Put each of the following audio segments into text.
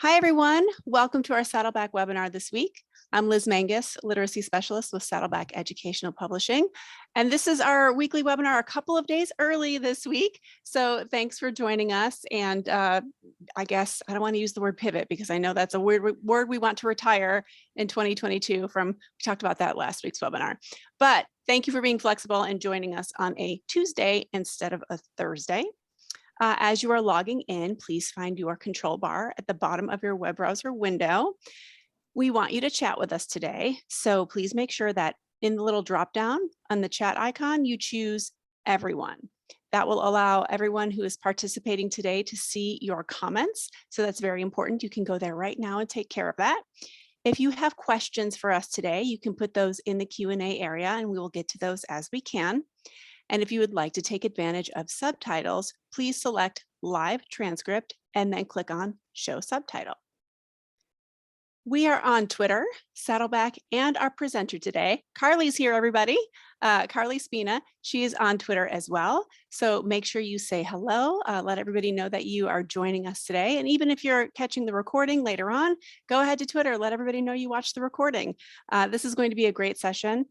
Hi, everyone. Welcome to our Saddleback webinar this week. I'm Liz Mangus, Literacy Specialist with Saddleback Educational Publishing. And this is our weekly webinar a couple of days early this week. So thanks for joining us. And I guess I don't want to use the word pivot because I know that's a weird word we want to retire in 2022 from, we talked about that last week's webinar. But thank you for being flexible and joining us on a Tuesday instead of a Thursday. As you are logging in, please find your control bar at the bottom of your web browser window. We want you to chat with us today, so please make sure that in the little drop down on the chat icon, you choose everyone. That will allow everyone who is participating today to see your comments. So that's very important. You can go there right now and take care of that. If you have questions for us today, you can put those in the Q&A area and we will get to those as we can. And if you would like to take advantage of subtitles, please select Live Transcript and then click on Show Subtitle. We are on Twitter, Saddleback, and our presenter today, Carly's here, everybody. Carly Spina, she is on Twitter as well. So make sure you say hello, let everybody know that you are joining us today. And even if you're catching the recording later on, go ahead to Twitter, let everybody know you watched the recording. This is going to be a great session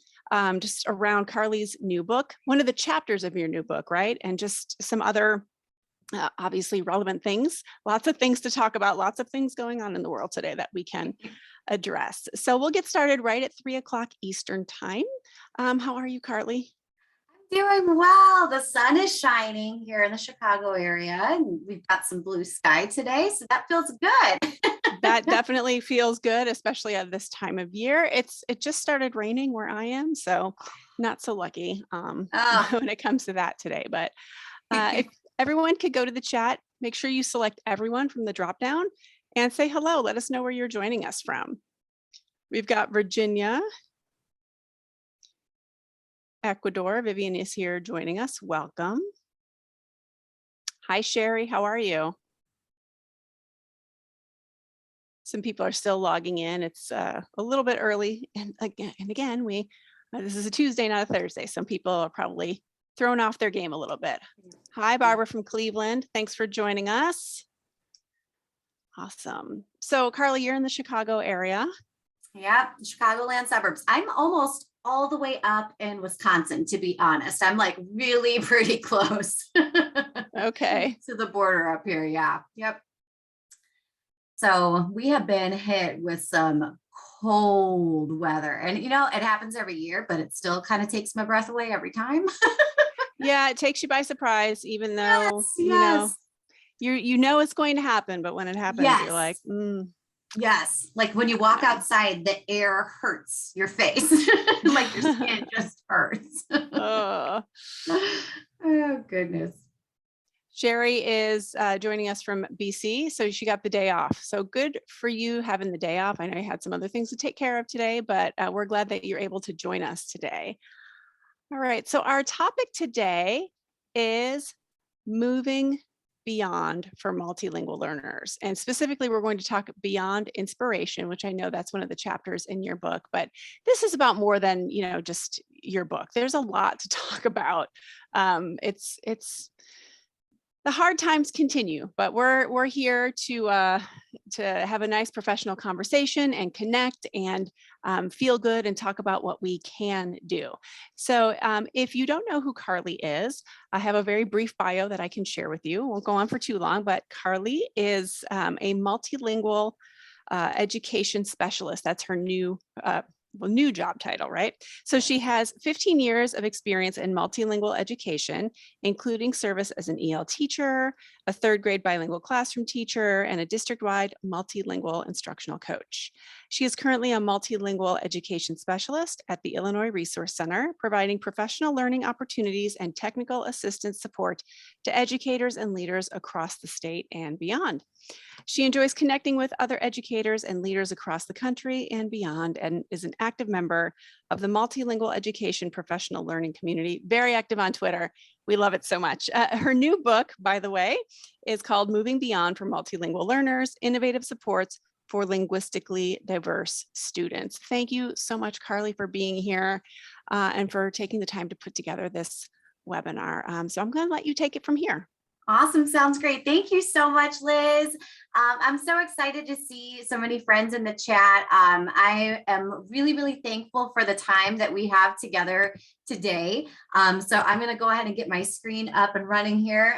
just around Carly's new book, one of the chapters of your new book, right? And just some other obviously relevant things, lots of things to talk about, lots of things going on in the world today that we can address. So we'll get started right at 3 o'clock Eastern time. How are you, Carly? I'm doing well. The sun is shining here in the Chicago area and we've got some blue sky today, so that feels good. That definitely feels good, especially at this time of year. It just started raining where I am, so not so lucky when it comes to that today. But if everyone could go to the chat, make sure you select everyone from the drop down and say hello. Let us know where you're joining us from. We've got Virginia, Ecuador. Vivian is here joining us. Welcome. Hi, Sherry. How are you? Some people are still logging in. It's a little bit early. And again, this is a Tuesday, not a Thursday. Some people are probably thrown off their game a little bit. Hi, Barbara from Cleveland. Thanks for joining us. Awesome. So Carly, you're in the Chicago area. Yeah, Chicagoland suburbs. I'm almost all the way up in Wisconsin, to be honest. I'm like really pretty close. Okay. To the border up here. Yeah. Yep. So we have been hit with some cold weather, and it happens every year, but it still kind of takes my breath away every time. Yeah, it takes you by surprise, even though yes. you know it's going to happen, but when it happens, you're like, Yes, like when you walk outside, the air hurts your face, like your skin just hurts. Oh, goodness. Sherry is joining us from BC, so she got the day off. So good for you having the day off. I know you had some other things to take care of today, but we're glad that you're able to join us today. All right, so our topic today is moving beyond for multilingual learners. And specifically, we're going to talk beyond inspiration, which I know that's one of the chapters in your book, but this is about more than, just your book. There's a lot to talk about. It's the hard times continue, but we're here to have a nice professional conversation and connect and feel good and talk about what we can do. So if you don't know who Carly is, I have a very brief bio that I can share with you. Won't go on for too long, but Carly is a multilingual education specialist. That's her new job title, right? So she has 15 years of experience in multilingual education, including service as an EL teacher, a third grade bilingual classroom teacher, and a district-wide multilingual instructional coach. She is currently a multilingual education specialist at the Illinois Resource Center, providing professional learning opportunities and technical assistance support to educators and leaders across the state and beyond. She enjoys connecting with other educators and leaders across the country and beyond, and is an active member of the multilingual education professional learning community, very active on Twitter. We love it so much. Her new book, by the way, is called Moving Beyond for Multilingual Learners, Innovative Supports for Linguistically Diverse Students. Thank you so much, Carly, for being here and for taking the time to put together this webinar. So I'm going to let you take it from here. Awesome. Sounds great. Thank you so much, Liz. I'm so excited to see so many friends in the chat. I am really, really thankful for the time that we have together today. So I'm going to go ahead and get my screen up and running here.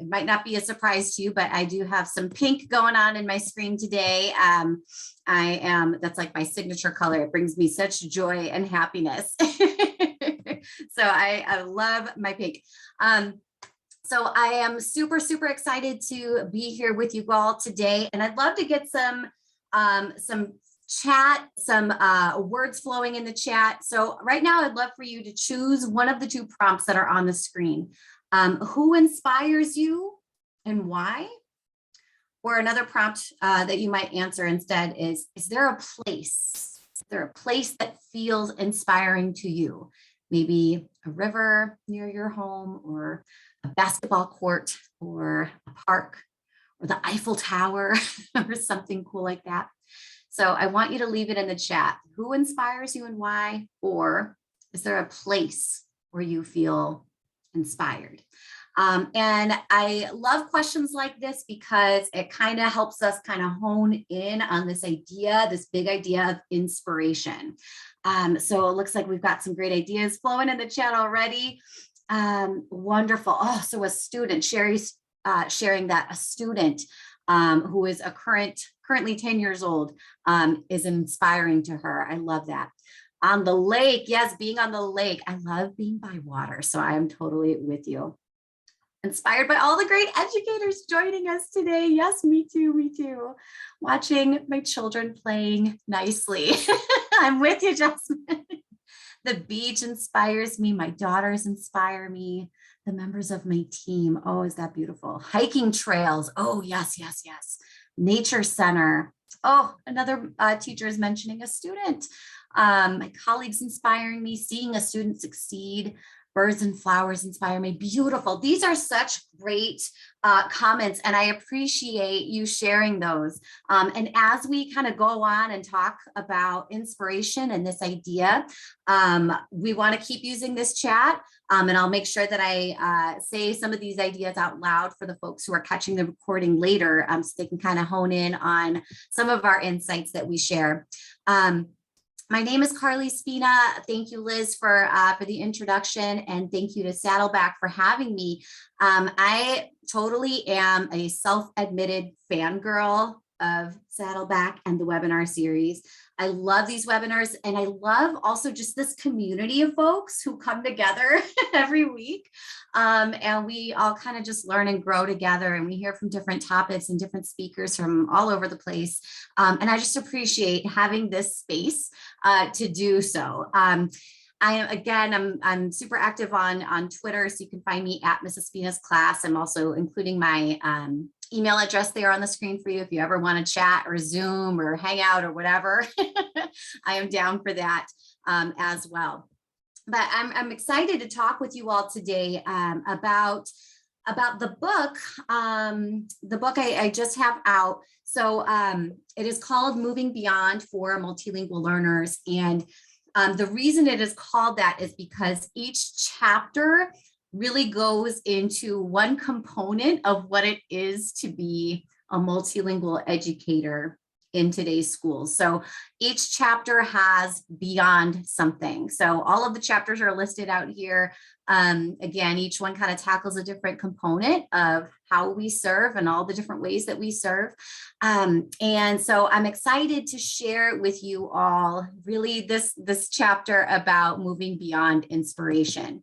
It might not be a surprise to you, but I do have some pink going on in my screen today. That's like my signature color. It brings me such joy and happiness. So I love my pink. So I am super, super excited to be here with you all today. And I'd love to get some chat, some words flowing in the chat. So right now I'd love for you to choose one of the two prompts that are on the screen. Who inspires you and why? Or another prompt that you might answer instead is there a place? Is there a place that feels inspiring to you? Maybe a river near your home, or a basketball court, or a park, or the Eiffel Tower, or something cool like that. So I want you to leave it in the chat. Who inspires you and why? Or is there a place where you feel inspired? And I love questions like this because it kind of helps us kind of hone in on this idea, this big idea of inspiration. So it looks like we've got some great ideas flowing in the chat already. Wonderful. Oh, so a student, Sherry's sharing that a student who is currently 10 years old is inspiring to her. I love that. On the lake, yes, being on the lake. I love being by water, so I am totally with you. Inspired by all the great educators joining us today. Yes, me too, me too. Watching my children playing nicely. I'm with you, Jasmine. The beach inspires me. My daughters inspire me. The members of my team. Oh, is that beautiful? Hiking trails. Oh, yes, yes, yes. Nature center. Oh, another teacher is mentioning a student. My colleagues inspiring me. Seeing a student succeed. Birds and flowers inspire me. Beautiful. These are such great comments, and I appreciate you sharing those. And as we kind of go on and talk about inspiration and this idea, we want to keep using this chat. And I'll make sure that I say some of these ideas out loud for the folks who are catching the recording later, so they can kind of hone in on some of our insights that we share. My name is Carly Spina. Thank you, Liz, for the introduction, and thank you to Saddleback for having me. I totally am a self-admitted fangirl of Saddleback and the webinar series. I love these webinars, and I love also just this community of folks who come together every week. And we all kind of just learn and grow together, and we hear from different topics and different speakers from all over the place. And I just appreciate having this space to do so. I'm super active on Twitter, so you can find me at Mrs. Spina's class. I'm also including my email address there on the screen for you if you ever want to chat or Zoom or hang out or whatever. I am down for that as well. But I'm excited to talk with you all today about the book. The book I just have out. So it is called Moving Beyond for Multilingual Learners. And the reason it is called that is because each chapter really goes into one component of what it is to be a multilingual educator in today's schools. So each chapter has beyond something. So all of the chapters are listed out here. Again, each one kind of tackles a different component of how we serve and all the different ways that we serve. And so I'm excited to share with you all really this chapter about moving beyond inspiration.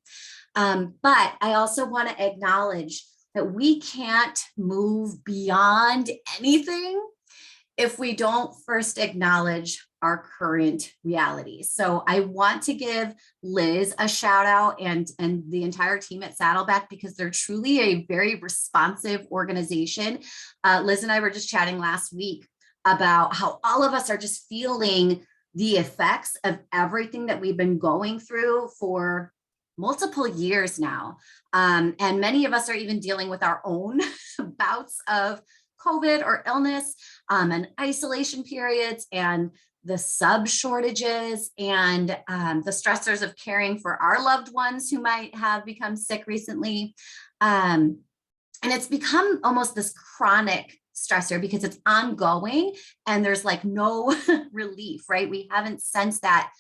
But I also want to acknowledge that we can't move beyond anything if we don't first acknowledge our current reality. So I want to give Liz a shout out and the entire team at Saddleback, because they're truly a very responsive organization. Liz and I were just chatting last week about how all of us are just feeling the effects of everything that we've been going through for multiple years now. And many of us are even dealing with our own bouts of COVID or illness and isolation periods and the sub shortages and the stressors of caring for our loved ones who might have become sick recently. And it's become almost this chronic stressor because it's ongoing and there's like no relief, right? We haven't sensed that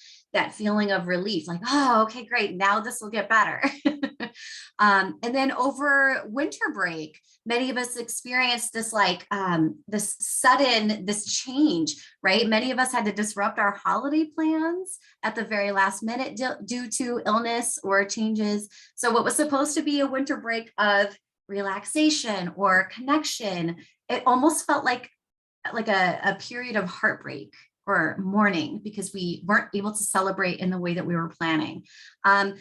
feeling of relief, like, oh, okay, great, now this will get better. And then over winter break, many of us experienced this like this change, right? Many of us had to disrupt our holiday plans at the very last minute due to illness or changes. So what was supposed to be a winter break of relaxation or connection, it almost felt like a period of heartbreak or mourning because we weren't able to celebrate in the way that we were planning.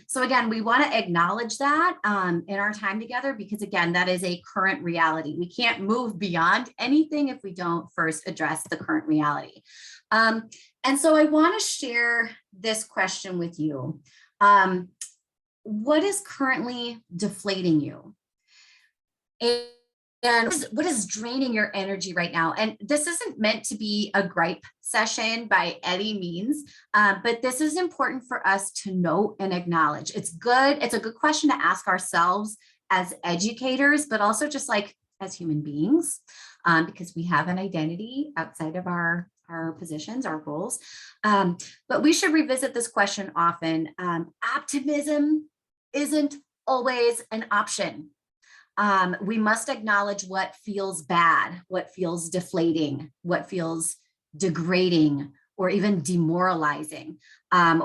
So again, we want to acknowledge that in our time together, because again, that is a current reality. We can't move beyond anything if we don't first address the current reality. And so I want to share this question with you. What is currently deflating you? And what is draining your energy right now? And this isn't meant to be a gripe session by any means, but this is important for us to note and acknowledge. It's good. It's a good question to ask ourselves as educators, but also just like as human beings, because we have an identity outside of our positions, our roles. But we should revisit this question often. Optimism isn't always an option. We must acknowledge what feels bad, what feels deflating, what feels degrading, or even demoralizing.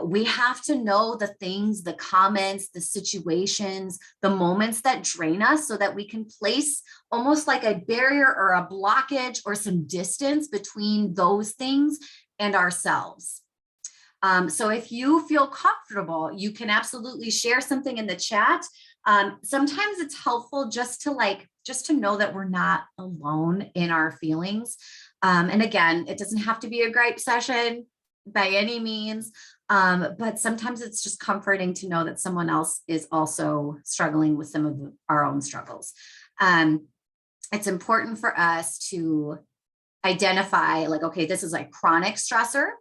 We have to know the things, the comments, the situations, the moments that drain us so that we can place almost like a barrier or a blockage or some distance between those things and ourselves. So if you feel comfortable, you can absolutely share something in the chat. Sometimes it's helpful just to know that we're not alone in our feelings. And again, it doesn't have to be a gripe session by any means, but sometimes it's just comforting to know that someone else is also struggling with some of our own struggles. It's important for us to identify like, okay, this is like chronic stressor.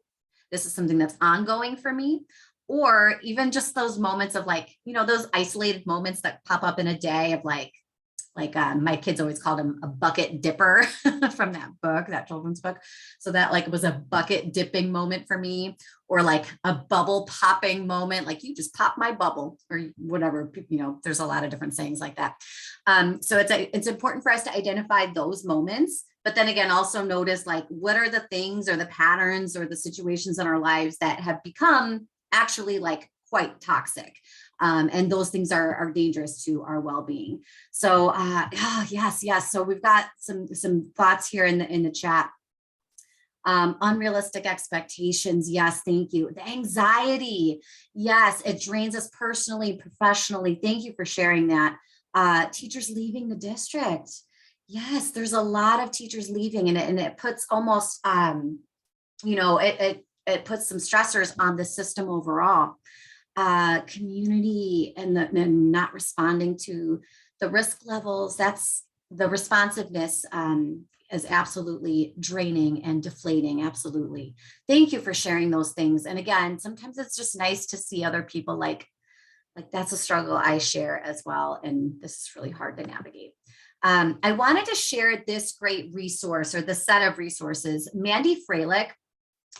This is something that's ongoing for me. Or even just those moments of like, those isolated moments that pop up in a day of like my kids always called him a bucket dipper from that book, that children's book. So that like was a bucket dipping moment for me, or like a bubble popping moment, like you just pop my bubble or whatever, there's a lot of different sayings like that. So it's important for us to identify those moments, but then again, also notice like, what are the things or the patterns or the situations in our lives that have become actually like quite toxic. And those things are dangerous to our well-being. So yes. So we've got some thoughts here in the chat. Unrealistic expectations. Yes, thank you. The anxiety. Yes, it drains us personally, professionally. Thank you for sharing that. Teachers leaving the district. Yes, there's a lot of teachers leaving, and it puts almost, it puts some stressors on the system overall. Community and not responding to the risk levels. That's the responsiveness is absolutely draining and deflating. Absolutely. Thank you for sharing those things. And again, sometimes it's just nice to see other people like that's a struggle I share as well. And this is really hard to navigate. I wanted to share this great resource or the set of resources. Mandy Freilich,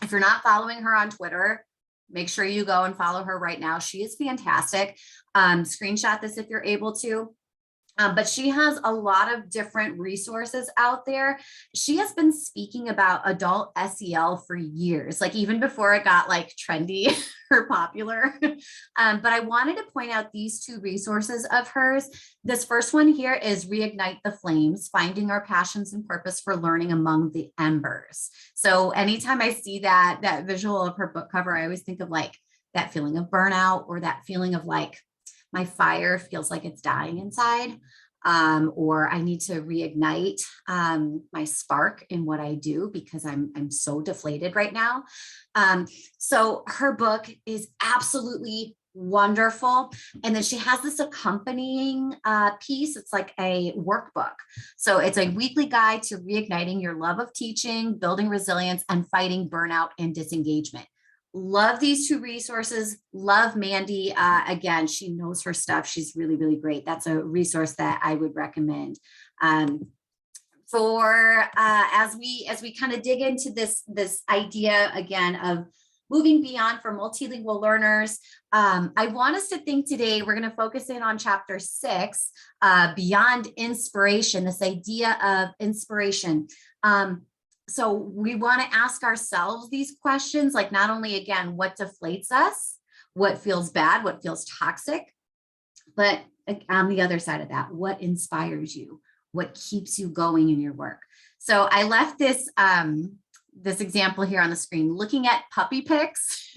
if you're not following her on Twitter, make sure you go and follow her right now. She is fantastic. Screenshot this if you're able to. But she has a lot of different resources out there. She has been speaking about adult SEL for years, like even before it got like trendy or popular. But I wanted to point out these two resources of hers. This first one here is Reignite the Flames, Finding Our Passions and Purpose for Learning Among the Embers. So anytime I see that visual of her book cover, I always think of like that feeling of burnout, or that feeling of like, my fire feels like it's dying inside, or I need to reignite my spark in what I do because I'm so deflated right now. So her book is absolutely wonderful. And then she has this accompanying piece. It's like a workbook. So it's a weekly guide to reigniting your love of teaching, building resilience, and fighting burnout and disengagement. love these two resources. Love Mandy. Again, she knows her stuff. She's really, really great. That's a resource that I would recommend. For as we kind of dig into this idea again of moving beyond for multilingual learners, I want us to think today, we're going to focus in on chapter 6, beyond inspiration, this idea of inspiration. So we want to ask ourselves these questions, like not only again, what deflates us, what feels bad, what feels toxic, but on the other side of that, what inspires you? What keeps you going in your work? So I left this this example here on the screen. Looking at puppy pics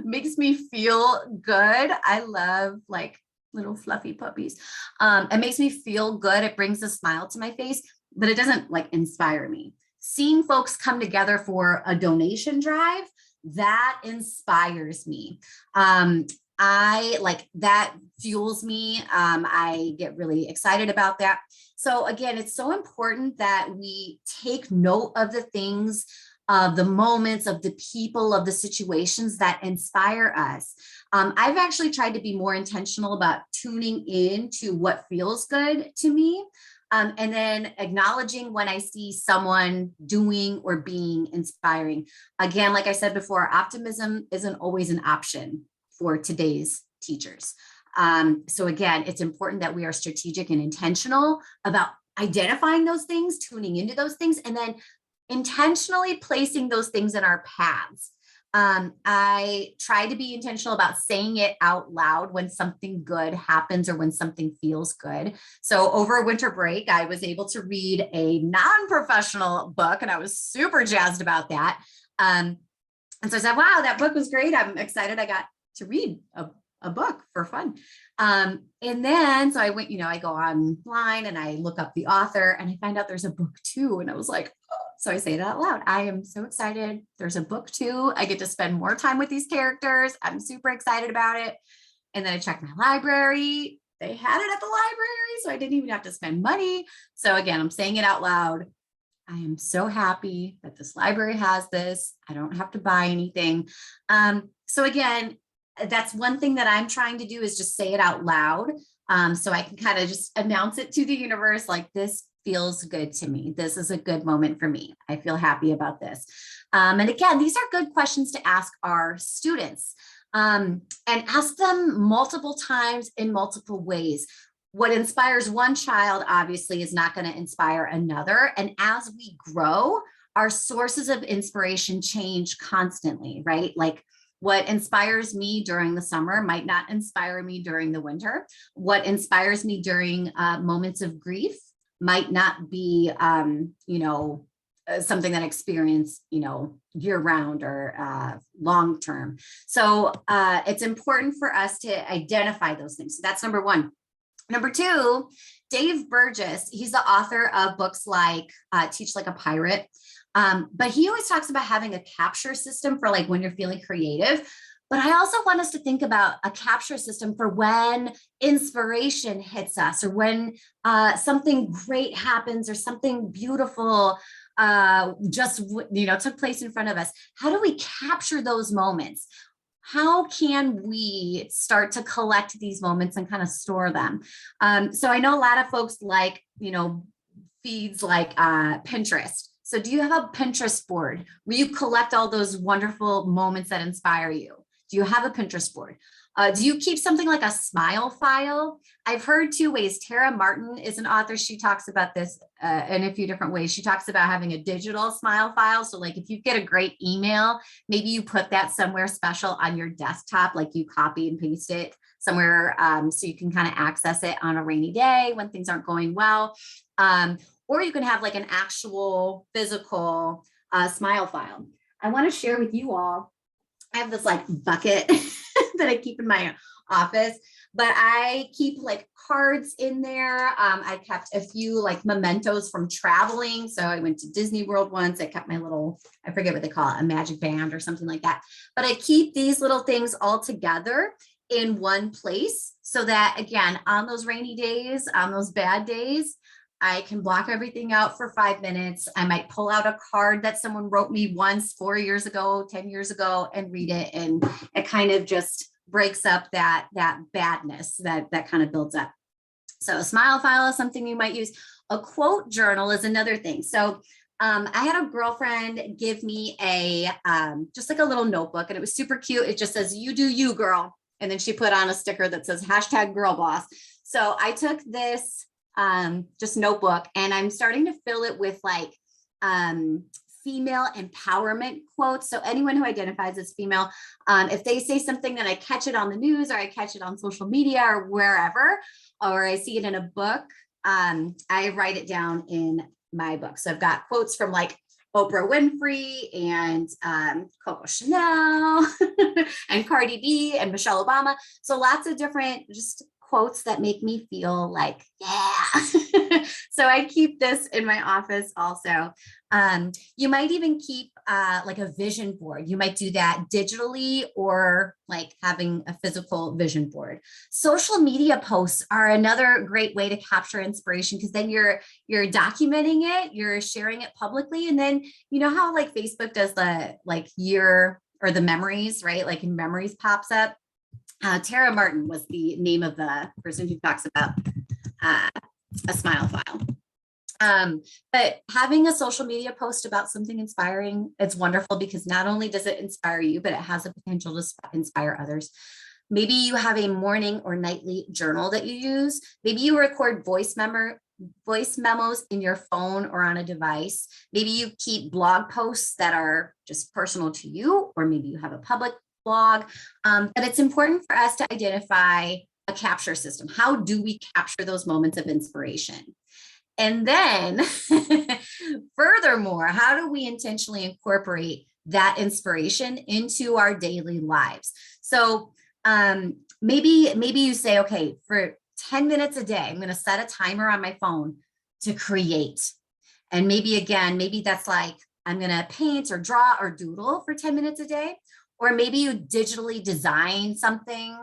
makes me feel good. I love like little fluffy puppies. It makes me feel good. It brings a smile to my face, but it doesn't like inspire me. Seeing folks come together for a donation drive, that inspires me. I like that fuels me. I get really excited about that. So again, it's so important that we take note of the things, of the moments, of the people, of the situations that inspire us. I've actually tried to be more intentional about tuning in to what feels good to me. And then acknowledging when I see someone doing or being inspiring. Again, like I said before, optimism isn't always an option for today's teachers. So again, it's important that we are strategic and intentional about identifying those things, tuning into those things, and then intentionally placing those things in our paths. I try to be intentional about saying it out loud when something good happens or when something feels good. So over winter break, I was able to read a non-professional book, and I was super jazzed about that. And so I said, wow, that book was great. I'm excited I got to read a book for fun. And then, so I went, I go online and I look up the author and I find out there's a book 2. And I was like, oh. So I say it out loud. I am so excited. There's a book 2. I get to spend more time with these characters. I'm super excited about it. And then I checked my library. They had it at the library, so I didn't even have to spend money. So again, I'm saying it out loud. I am so happy that this library has this. I don't have to buy anything. So again, that's one thing that I'm trying to do is just say it out loud. So I can kind of just announce it to the universe, like this feels good to me. This is a good moment for me. I feel happy about this. And again, these are good questions to ask our students, and ask them multiple times in multiple ways. What inspires one child obviously is not going to inspire another. And as we grow, our sources of inspiration change constantly, right? Like what inspires me during the summer might not inspire me during the winter. What inspires me during moments of grief might not be, something that I experience, year round or long term. So it's important for us to identify those things. So that's number one. Number 2, Dave Burgess, he's the author of books like Teach Like a Pirate. But he always talks about having a capture system for like when you're feeling creative. But I also want us to think about a capture system for when inspiration hits us or when something great happens or something beautiful just took place in front of us. How do we capture those moments? How can we start to collect these moments and kind of store them? So I know a lot of folks like, feeds like Pinterest. So do you have a Pinterest board where you collect all those wonderful moments that inspire you? Do you have a Pinterest board? Do you keep something like a smile file? I've heard 2 ways. Tara Martin is an author. She talks about this in a few different ways. She talks about having a digital smile file. So like if you get a great email, maybe you put that somewhere special on your desktop, like you copy and paste it somewhere so you can kind of access it on a rainy day when things aren't going well. Or you can have like an actual physical smile file. I want to share with you all. I have this like bucket that I keep in my office, but I keep like cards in there. I kept a few like mementos from traveling. So I went to Disney World once. I kept my little, I forget what they call it, a magic band or something like that. But I keep these little things all together in one place so that again, on those rainy days, on those bad days, I can block everything out for 5 minutes. I might pull out a card that someone wrote me once 4 years ago, 10 years ago, and read it. And it kind of just breaks up that badness that kind of builds up. So a smile file is something you might use. A quote journal is another thing. So I had a girlfriend give me just like a little notebook, and it was super cute. It just says, "You do you, girl." And then she put on a sticker that says #girlboss. So I took this just notebook, and I'm starting to fill it with like female empowerment quotes. So anyone who identifies as female, if they say something that I catch it on the news, or I catch it on social media or wherever, or I see it in a book, I write it down in my book. So I've got quotes from like Oprah Winfrey and Coco Chanel and Cardi B and Michelle Obama. So lots of different just quotes that make me feel like, yeah. So I keep this in my office also. You might even keep like a vision board. You might do that digitally, or like having a physical vision board. Social media posts are another great way to capture inspiration, because then you're documenting it, you're sharing it publicly. And then you know how like Facebook does the like year or the memories, right? Like in memories pops up. Tara Martin was the name of the person who talks about a smile file. But having a social media post about something inspiring, it's wonderful, because not only does it inspire you, but it has the potential to inspire others. Maybe you have a morning or nightly journal that you use. Maybe you record voice memos in your phone or on a device. Maybe you keep blog posts that are just personal to you, or maybe you have a public blog. But it's important for us to identify a capture system. How do we capture those moments of inspiration? And then furthermore, how do we intentionally incorporate that inspiration into our daily lives? So maybe you say, okay, for 10 minutes a day, I'm going to set a timer on my phone to create. And maybe that's like, I'm going to paint or draw or doodle for 10 minutes a day. Or maybe you digitally design something,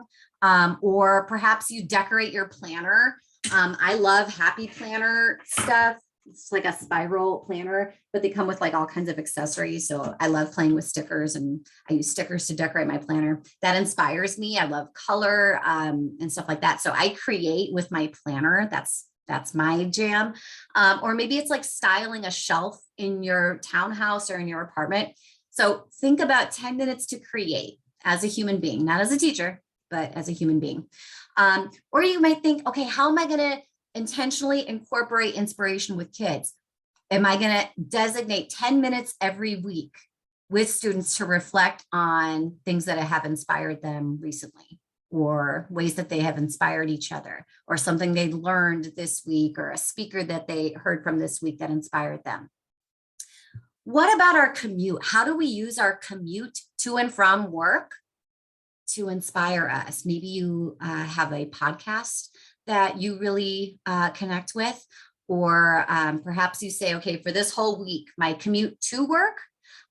or perhaps you decorate your planner. I love Happy Planner stuff. It's like a spiral planner, but they come with like all kinds of accessories. So I love playing with stickers, and I use stickers to decorate my planner. That inspires me. I love color and stuff like that. So I create with my planner. That's my jam. Or maybe it's like styling a shelf in your townhouse or in your apartment. So think about 10 minutes to create as a human being, not as a teacher, but as a human being. Or you might think, okay, how am I going to intentionally incorporate inspiration with kids? Am I going to designate 10 minutes every week with students to reflect on things that have inspired them recently, or ways that they have inspired each other, or something they learned this week, or a speaker that they heard from this week that inspired them? What about our commute? How do we use our commute to and from work to inspire us? Maybe you have a podcast that you really connect with, or perhaps you say, okay, for this whole week, my commute to work,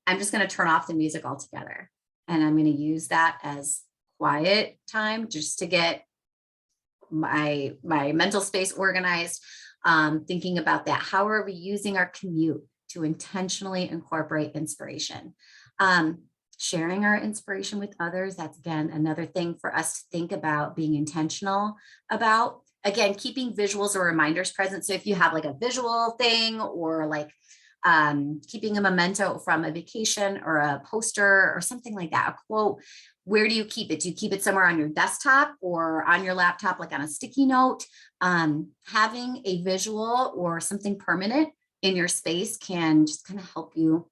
I'm just going to turn off the music altogether. And I'm going to use that as quiet time just to get my mental space organized, thinking about that. How are we using our commute to intentionally incorporate inspiration? Sharing our inspiration with others, that's again another thing for us to think about, being intentional about. Again, keeping visuals or reminders present. So if you have like a visual thing, or like keeping a memento from a vacation or a poster or something like that, a quote, where do you keep it? Do you keep it somewhere on your desktop or on your laptop, like on a sticky note? Having a visual or something permanent in your space can just kind of help you.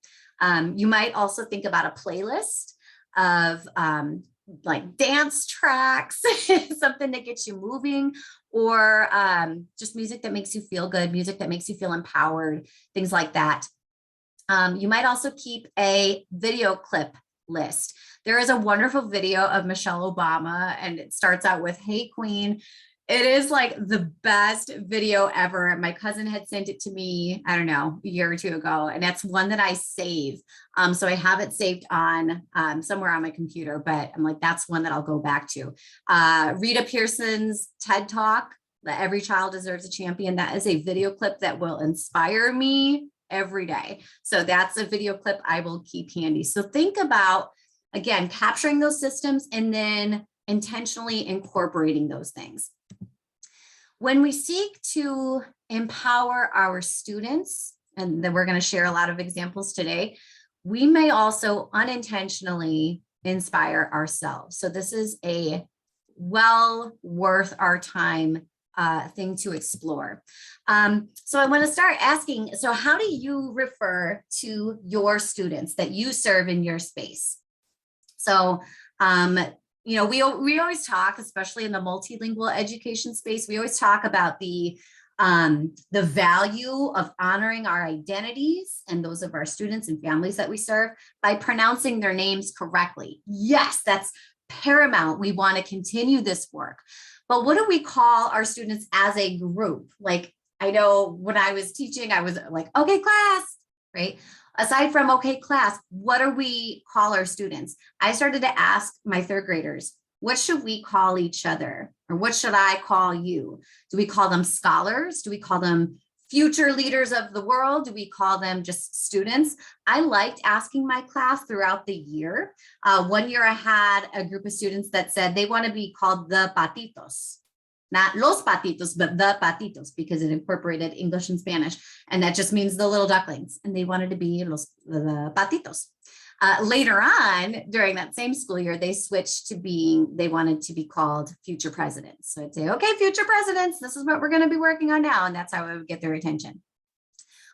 You might also think about a playlist of like dance tracks, something that gets you moving, or just music that makes you feel good, music that makes you feel empowered, things like that. You might also keep a video clip list. There is a wonderful video of Michelle Obama, and it starts out with, "Hey, Queen." It is like the best video ever. My cousin had sent it to me, I don't know, a year or two ago, and that's one that I save. So I have it saved on somewhere on my computer, but I'm like, that's one that I'll go back to. Rita Pearson's TED Talk that every child deserves a champion. That is a video clip that will inspire me every day. So that's a video clip I will keep handy. So think about, again, capturing those systems and then intentionally incorporating those things. When we seek to empower our students, and then we're going to share a lot of examples today, we may also unintentionally inspire ourselves. So this is a well worth our time thing to explore. So I want to start asking, so how do you refer to your students that you serve in your space? So, you know, we always talk, especially in the multilingual education space, we always talk about the value of honoring our identities and those of our students and families that we serve by pronouncing their names correctly. Yes, that's paramount. We want to continue this work. But what do we call our students as a group? Like, I know when I was teaching, I was like, okay, class, right? Aside from okay, class, what do we call our students? I started to ask my third graders, what should we call each other? Or what should I call you? Do we call them scholars? Do we call them future leaders of the world? Do we call them just students? I liked asking my class throughout the year. One year I had a group of students that said they want to be called the patitos. Not los patitos, but the patitos, because it incorporated English and Spanish. And that just means the little ducklings. And they wanted to be the patitos. Later on, during that same school year, they switched to they wanted to be called future presidents. So I'd say, okay, future presidents, this is what we're going to be working on now. And that's how I would get their attention.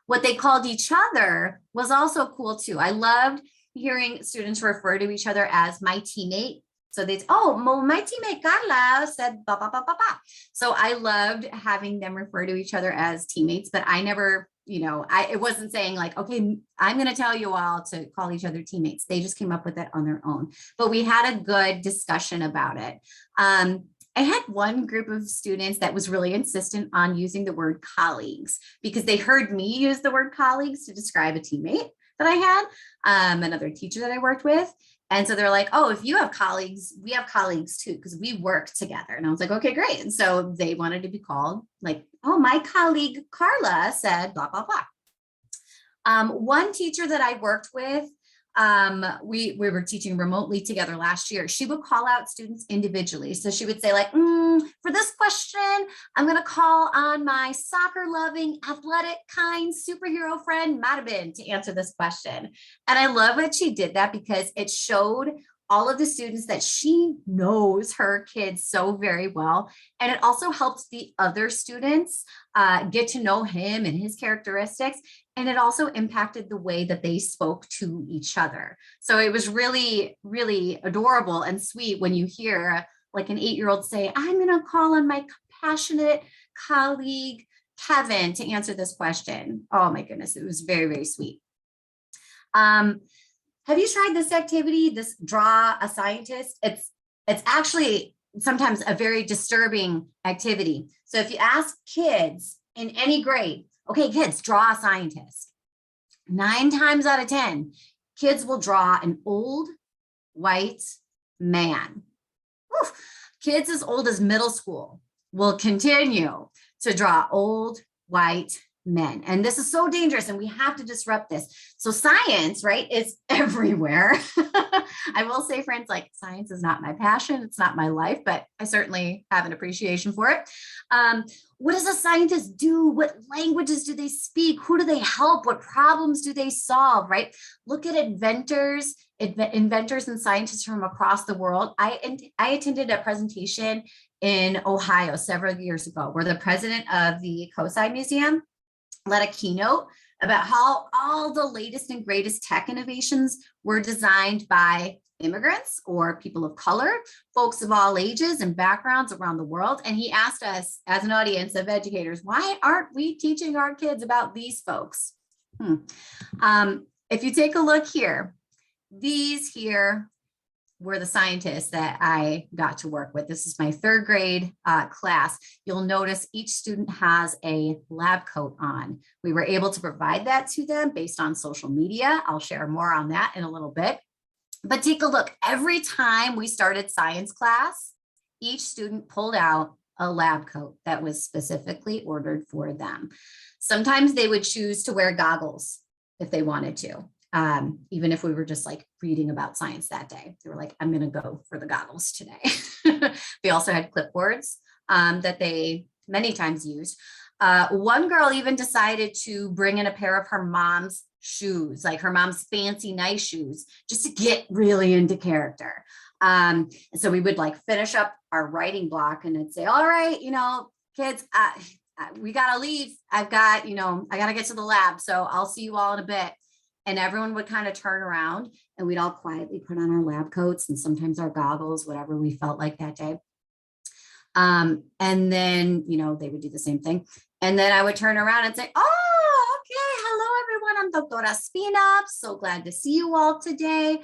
What they called each other was also cool too. I loved hearing students refer to each other as my teammate. So they'd, oh, my teammate Carla said, ba, ba, ba, ba, ba. So I loved having them refer to each other as teammates, but I never, you know, it wasn't saying like, okay, I'm going to tell you all to call each other teammates. They just came up with it on their own, but we had a good discussion about it. I had one group of students that was really insistent on using the word colleagues because they heard me use the word colleagues to describe a teammate that I had, another teacher that I worked with. And so they're like, oh, if you have colleagues, we have colleagues too, because we work together. And I was like, okay, great. And so they wanted to be called like, oh, my colleague Carla said, blah, blah, blah. One teacher that I worked with, we were teaching remotely together last year. She would call out students individually. So she would say like, for this question, I'm going to call on my soccer loving, athletic, kind superhero friend, Marvin, to answer this question. And I love that she did that because it showed all of the students that she knows her kids so very well. And it also helps the other students get to know him and his characteristics. And it also impacted the way that they spoke to each other. So it was really, really adorable and sweet when you hear like an 8-year-old say, I'm going to call on my compassionate colleague, Kevin, to answer this question. Oh my goodness, it was very, very sweet. Have you tried this activity, this draw a scientist? It's actually sometimes a very disturbing activity. So if you ask kids in any grade, okay, kids, draw a scientist. 9 times out of 10, kids will draw an old white man. Oof. Kids as old as middle school will continue to draw old white men. And this is so dangerous and we have to disrupt this. So science, right, is everywhere. I will say, friends, like science is not my passion. It's not my life, but I certainly have an appreciation for it. What does a scientist do? What languages do they speak? Who do they help? What problems do they solve, right? Look at inventors and scientists from across the world. I attended a presentation in Ohio several years ago where the president of the COSI Museum led a keynote about how all the latest and greatest tech innovations were designed by immigrants or people of color, folks of all ages and backgrounds around the world. And he asked us as an audience of educators, why aren't we teaching our kids about these folks? If you take a look here, these here were the scientists that I got to work with. This is my 3rd grade class. You'll notice each student has a lab coat on. We were able to provide that to them based on social media. I'll share more on that in a little bit. But take a look. Every time we started science class, each student pulled out a lab coat that was specifically ordered for them. Sometimes they would choose to wear goggles if they wanted to. Even if we were just like reading about science that day, they were like, I'm going to go for the goggles today. We also had clipboards that they many times used. One girl even decided to bring in a pair of her mom's shoes, like her mom's fancy nice shoes, just to get really into character. And so we would like finish up our writing block and it'd say, all right, kids, we got to leave. I got to get to the lab. So I'll see you all in a bit. And everyone would kind of turn around and we'd all quietly put on our lab coats and sometimes our goggles, whatever we felt like that day. And then, they would do the same thing. And then I would turn around and say, oh, okay. Hello, everyone. I'm Doctora Spina. So glad to see you all today.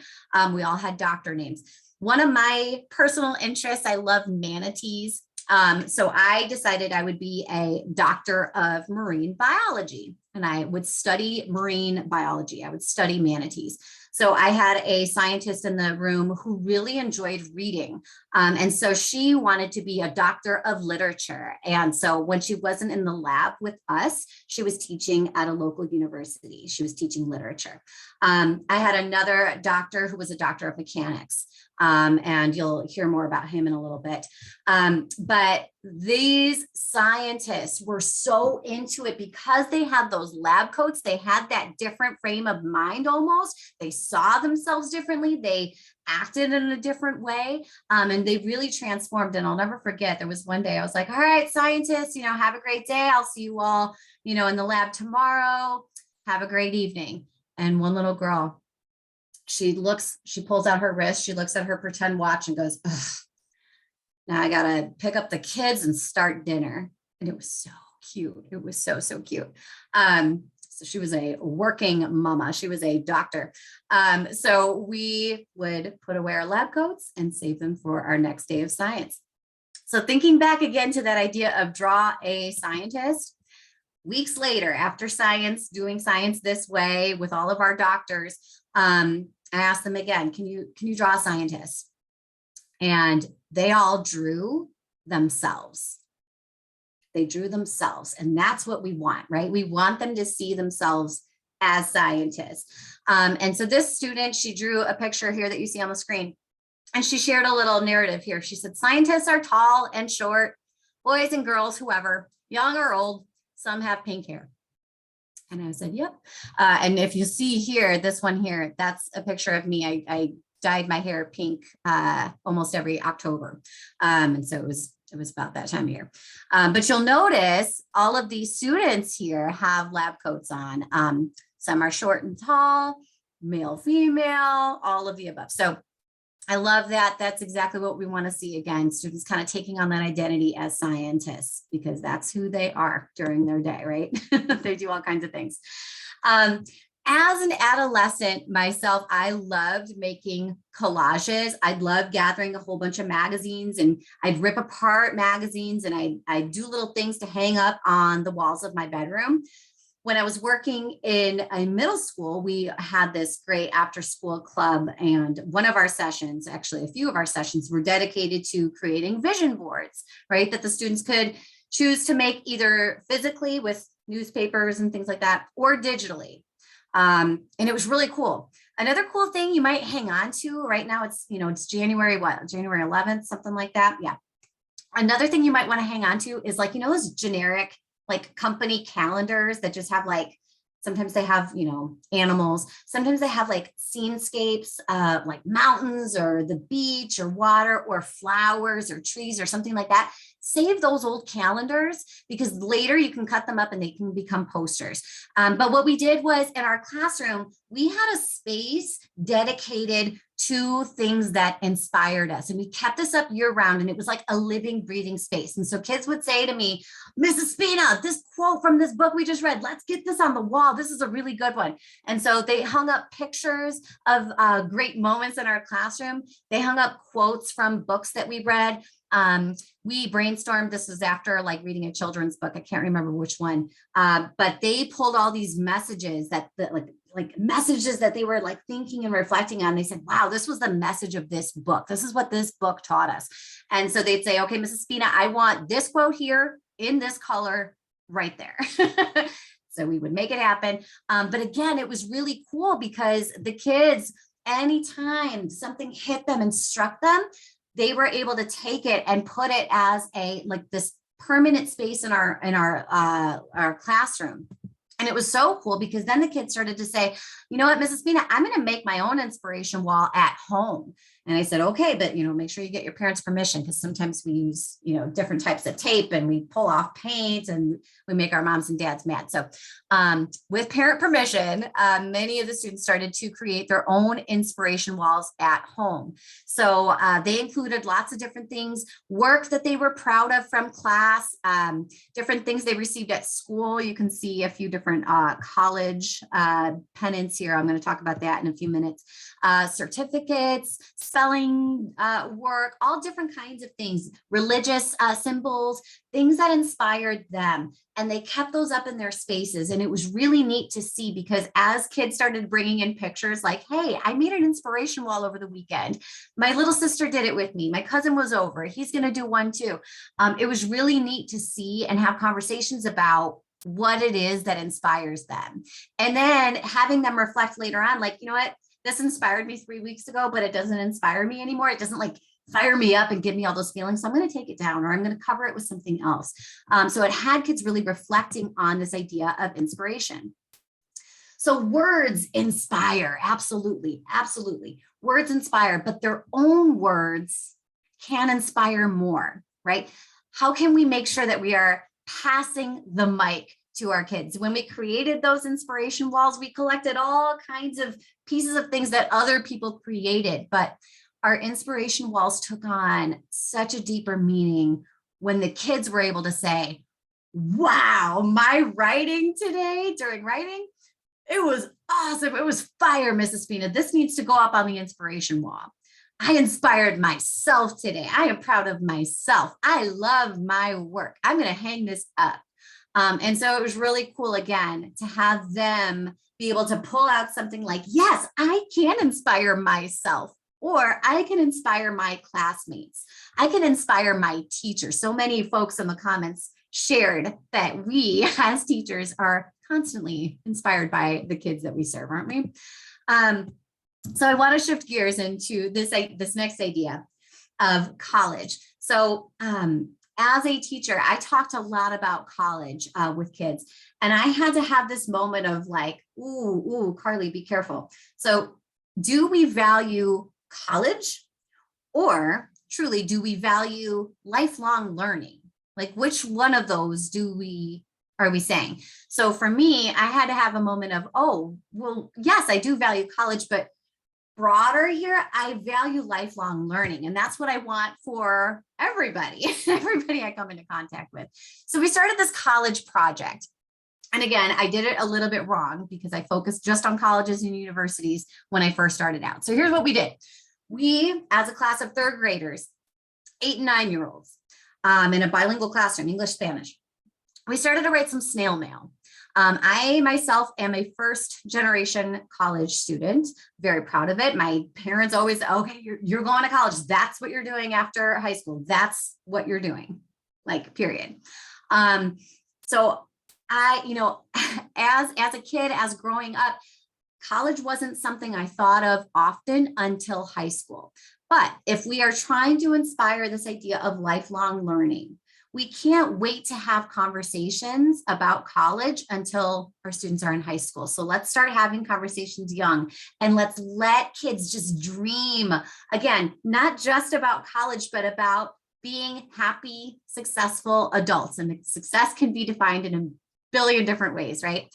We all had doctor names. One of my personal interests, I love manatees. So I decided I would be a doctor of marine biology and I would study marine biology. I would study manatees. So I had a scientist in the room who really enjoyed reading. And so she wanted to be a doctor of literature. And so when she wasn't in the lab with us, she was teaching at a local university. She was teaching literature. I had another doctor who was a doctor of mechanics. And you'll hear more about him in a little bit. But these scientists were so into it because they had those lab coats. They had that different frame of mind almost. They saw themselves differently. They acted in a different way. And they really transformed. And I'll never forget, there was one day I was like, all right, scientists, have a great day. I'll see you all, in the lab tomorrow. Have a great evening. And one little girl, she pulls out her wrist, she looks at her pretend watch and goes, ugh, now I gotta pick up the kids and start dinner. And it was so cute. It was so, so cute. So she was a working mama. She was a doctor. So we would put away our lab coats and save them for our next day of science. So thinking back again to that idea of draw a scientist, weeks later, after science, doing science this way with all of our doctors, I asked them again, can you draw a scientist? And they all drew themselves. They drew themselves. And that's what we want, right? We want them to see themselves as scientists. And so this student, she drew a picture here that you see on the screen. And she shared a little narrative here. She said, scientists are tall and short, boys and girls, whoever, young or old, some have pink hair. And I said, yep. And if you see here, this one here, that's a picture of me. I dyed my hair pink almost every October. And so it was about that time of year. But you'll notice all of these students here have lab coats on. Some are short and tall, male, female, all of the above. So I love that. That's exactly what we want to see. Again, students kind of taking on that identity as scientists, because that's who they are during their day, right? They do all kinds of things. As an adolescent myself, I loved making collages. I loved gathering a whole bunch of magazines, and I'd rip apart magazines and I'd do little things to hang up on the walls of my bedroom. When I was working in a middle school, we had this great after school club, and one of our sessions, actually a few of our sessions, were dedicated to creating vision boards, right? That the students could choose to make either physically with newspapers and things like that, or digitally. And it was really cool. Another cool thing you might hang on to right now, it's January 11th, something like that. Yeah. Another thing you might want to hang on to is those generic company calendars that just have sometimes they have, animals. Sometimes they have scenescapes, like mountains or the beach or water or flowers or trees or something like that. Save those old calendars, because later you can cut them up and they can become posters. But what we did was, in our classroom, we had a space dedicated to things that inspired us. And we kept this up year round, and it was like a living, breathing space. And so kids would say to me, Mrs. Spina, this quote from this book we just read, let's get this on the wall. This is a really good one. And so they hung up pictures of great moments in our classroom. They hung up quotes from books that we read. We brainstormed, this was after reading a children's book. I can't remember which one, but they pulled all these messages that like messages that they were like thinking and reflecting on. They said, wow, this was the message of this book. This is what this book taught us. And so they'd say, okay, Mrs. Spina, I want this quote here in this color right there. So we would make it happen. But again, it was really cool because the kids, anytime something hit them and struck them, they were able to take it and put it as a like this permanent space in our classroom. And it was so cool because then the kids started to say, you know what, Mrs. Spina, I'm going to make my own inspiration wall at home. And I said, okay, but, make sure you get your parents' permission, because sometimes we use, different types of tape and we pull off paint and we make our moms and dads mad. So with parent permission, many of the students started to create their own inspiration walls at home. So they included lots of different things, work that they were proud of from class, different things they received at school. You can see a few different college pennants here. I'm going to talk about that in a few minutes. Certificates, spelling work, all different kinds of things, religious symbols, things that inspired them. And they kept those up in their spaces. And it was really neat to see, because as kids started bringing in pictures like, hey, I made an inspiration wall over the weekend. My little sister did it with me. My cousin was over. He's going to do one too. It was really neat to see and have conversations about what it is that inspires them. And then having them reflect later on, like, you know what? This inspired me 3 weeks ago, but it doesn't inspire me anymore. It doesn't like fire me up and give me all those feelings. So I'm going to take it down, or I'm going to cover it with something else. So it had kids really reflecting on this idea of inspiration. So words inspire. Absolutely. Absolutely. Words inspire, but their own words can inspire more, right? How can we make sure that we are passing the mic to our kids? When we created those inspiration walls, we collected all kinds of pieces of things that other people created, but our inspiration walls took on such a deeper meaning when the kids were able to say, wow, my writing today during writing, it was awesome. It was fire, Mrs. Spina. This needs to go up on the inspiration wall. I inspired myself today. I am proud of myself. I love my work. I'm going to hang this up. And so it was really cool, again, to have them be able to pull out something like, yes, I can inspire myself, or I can inspire my classmates. I can inspire my teachers. So many folks in the comments shared that we as teachers are constantly inspired by the kids that we serve, aren't we? So I want to shift gears into this next idea of college. So as a teacher, I talked a lot about college with kids, and I had to have this moment of like, ooh, Carly, be careful. So do we value college, or truly do we value lifelong learning? Like, which one of those are we saying? So for me, I had to have a moment of, oh, well, yes, I do value college, but broader here, I value lifelong learning. And that's what I want for everybody I come into contact with. So we started this college project. And again, I did it a little bit wrong because I focused just on colleges and universities when I first started out. So here's what we did. We, as a class of third graders, 8 and 9-year-olds, in a bilingual classroom, English, Spanish, we started to write some snail mail. I myself am a first generation college student, very proud of it. My parents always, okay, you're going to college. That's what you're doing after high school. That's what you're doing, like, period. So I, as a kid, as growing up, college wasn't something I thought of often until high school. But if we are trying to inspire this idea of lifelong learning, we can't wait to have conversations about college until our students are in high school. So let's start having conversations young, and let's let kids just dream. Again, not just about college, but about being happy, successful adults. And success can be defined in a billion different ways, right?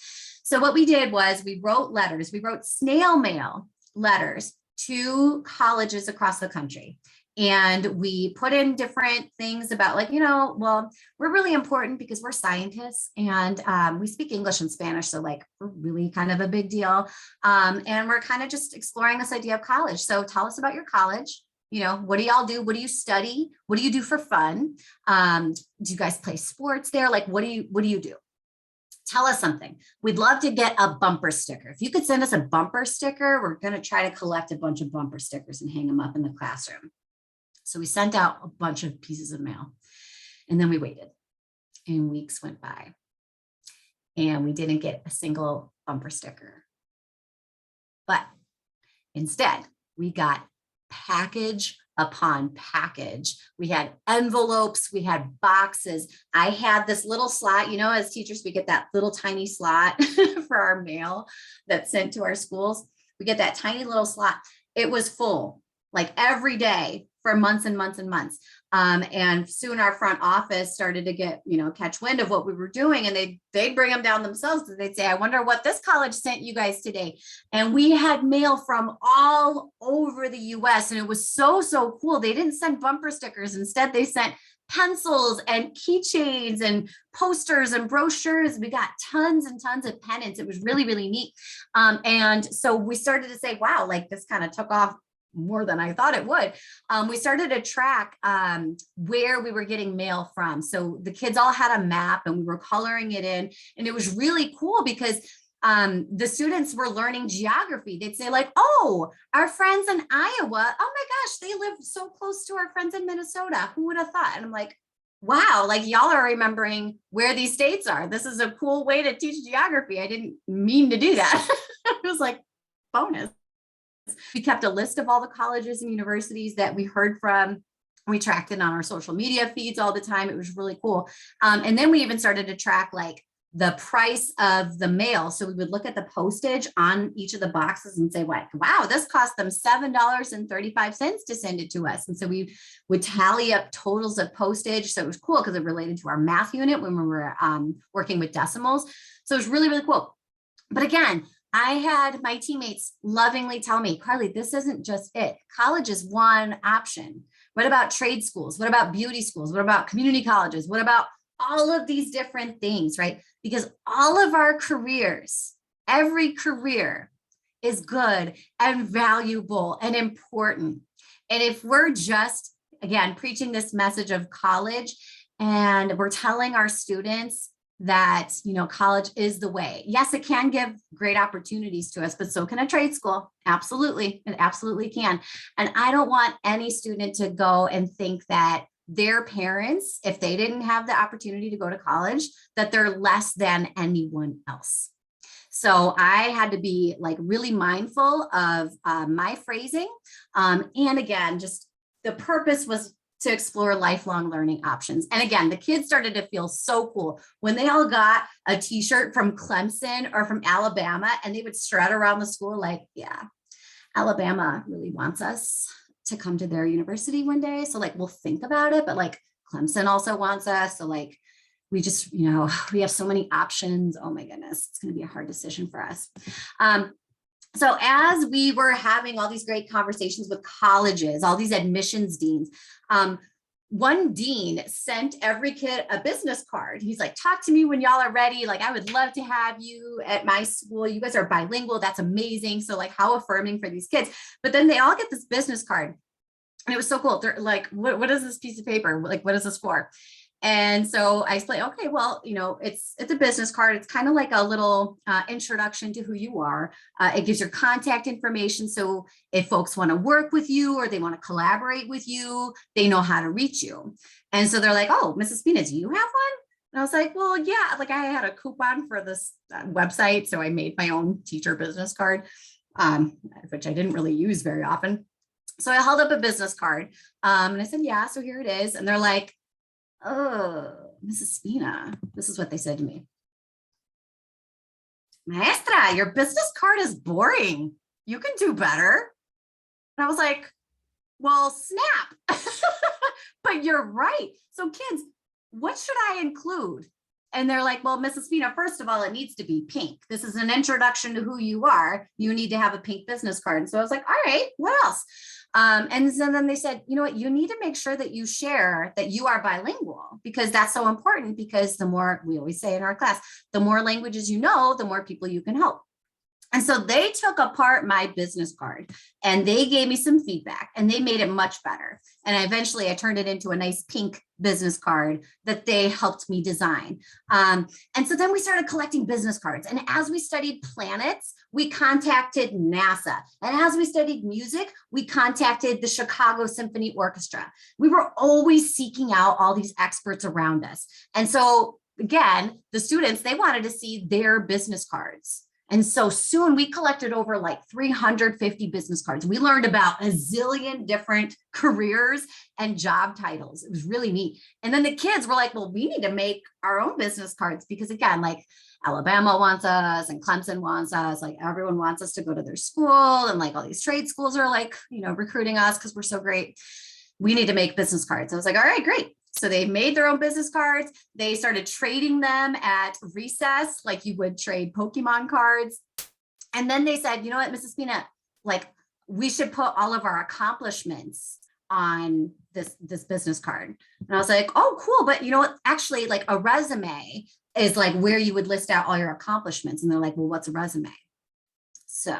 So what we did was we wrote letters. We wrote snail mail letters to colleges across the country. And we put in different things about, like, well, we're really important because we're scientists, and we speak English and Spanish. So like, we're really kind of a big deal. And we're kind of just exploring this idea of college. So tell us about your college. What do y'all do? What do you study? What do you do for fun? Do you guys play sports there? Like, what do you do? tell us something. We'd love to get a bumper sticker. If you could send us a bumper sticker, we're going to try to collect a bunch of bumper stickers and hang them up in the classroom. So we sent out a bunch of pieces of mail, and then we waited, and weeks went by, and we didn't get a single bumper sticker. But instead, we got package upon package. We had envelopes, we had boxes. I had this little slot, you know, as teachers, we get that little tiny slot for our mail that's sent to our schools. We get that tiny little slot. It was full, like every day for months and months and months. And soon our front office started to get, catch wind of what we were doing, and they'd bring them down themselves. They'd say, I wonder what this college sent you guys today. And we had mail from all over the US, and it was so cool. They didn't send bumper stickers. Instead, they sent pencils and keychains and posters and brochures. We got tons and tons of pennants. It was really, really neat. And so we started to say, wow, like this kind of took off more than I thought it would. We started to track where we were getting mail from. So the kids all had a map, and we were coloring it in. And it was really cool because the students were learning geography. They'd say like, oh, our friends in Iowa, oh my gosh, they live so close to our friends in Minnesota. Who would have thought? And I'm like, wow, like y'all are remembering where these states are. This is a cool way to teach geography. I didn't mean to do that. It was like bonus. We kept a list of all the colleges and universities that we heard from. We tracked it on our social media feeds all the time. It was really cool. And then we even started to track like the price of the mail. So we would look at the postage on each of the boxes and say, wow, this cost them $7.35 to send it to us. And so we would tally up totals of postage. So it was cool because it related to our math unit when we were working with decimals. So it was really, really cool. But again, I had my teammates lovingly tell me, Carly, this isn't just it. College is one option. What about trade schools? What about beauty schools? What about community colleges? What about all of these different things, right? Because all of our careers, every career is good and valuable and important. And if we're just, again, preaching this message of college, and we're telling our students that, college is the way. Yes, it can give great opportunities to us, but so can a trade school. Absolutely. It absolutely can. And I don't want any student to go and think that their parents, if they didn't have the opportunity to go to college, that they're less than anyone else. So I had to be like really mindful of my phrasing. And again, just the purpose was to explore lifelong learning options. And again, the kids started to feel so cool when they all got a t-shirt from Clemson or from Alabama, and they would strut around the school like, yeah, Alabama really wants us to come to their university one day. So like, we'll think about it, but like Clemson also wants us. So like, we just, we have so many options. Oh my goodness, it's going to be a hard decision for us. So as we were having all these great conversations with colleges, all these admissions deans, one dean sent every kid a business card. He's like, talk to me when y'all are ready. Like, I would love to have you at my school. You guys are bilingual. That's amazing. So like, how affirming for these kids. But then they all get this business card. And it was so cool. They're like, what is this piece of paper? Like, what is this for? And so I explained, okay, well, it's a business card. It's kind of like a little introduction to who you are. It gives your contact information. So if folks want to work with you or they want to collaborate with you, they know how to reach you. And so they're like, oh, Mrs. Spina, do you have one? And I was like, well, yeah, like I had a coupon for this website. So I made my own teacher business card, which I didn't really use very often. So I held up a business card and I said, yeah, so here it is. And they're like, oh, Mrs. Spina, this is what they said to me. Maestra, your business card is boring. You can do better. And I was like, well, snap. But you're right. So kids, what should I include? And they're like, well, Mrs. Spina, first of all, it needs to be pink. This is an introduction to who you are. You need to have a pink business card. And so I was like, all right, what else? And so then they said, you know what, you need to make sure that you share that you are bilingual, because that's so important, because the more, we always say in our class, the more languages you know, the more people you can help. And so they took apart my business card and they gave me some feedback and they made it much better. And I turned it into a nice pink business card that they helped me design. And so then we started collecting business cards. And as we studied planets, we contacted NASA. And as we studied music, we contacted the Chicago Symphony Orchestra. We were always seeking out all these experts around us. And so again, the students, they wanted to see their business cards. And so soon we collected over like 350 business cards. We learned about a zillion different careers and job titles. It was really neat. And then the kids were like, well, we need to make our own business cards because again, like Alabama wants us and Clemson wants us, like everyone wants us to go to their school. And like all these trade schools are like, recruiting us because we're so great. We need to make business cards. I was like, all right, great. So they made their own business cards. They started trading them at recess, like you would trade Pokemon cards. And then they said, you know what, Mrs. Peanut, like we should put all of our accomplishments on this business card. And I was like, oh, cool. But you know what, actually like a resume is like where you would list out all your accomplishments. And they're like, well, what's a resume? So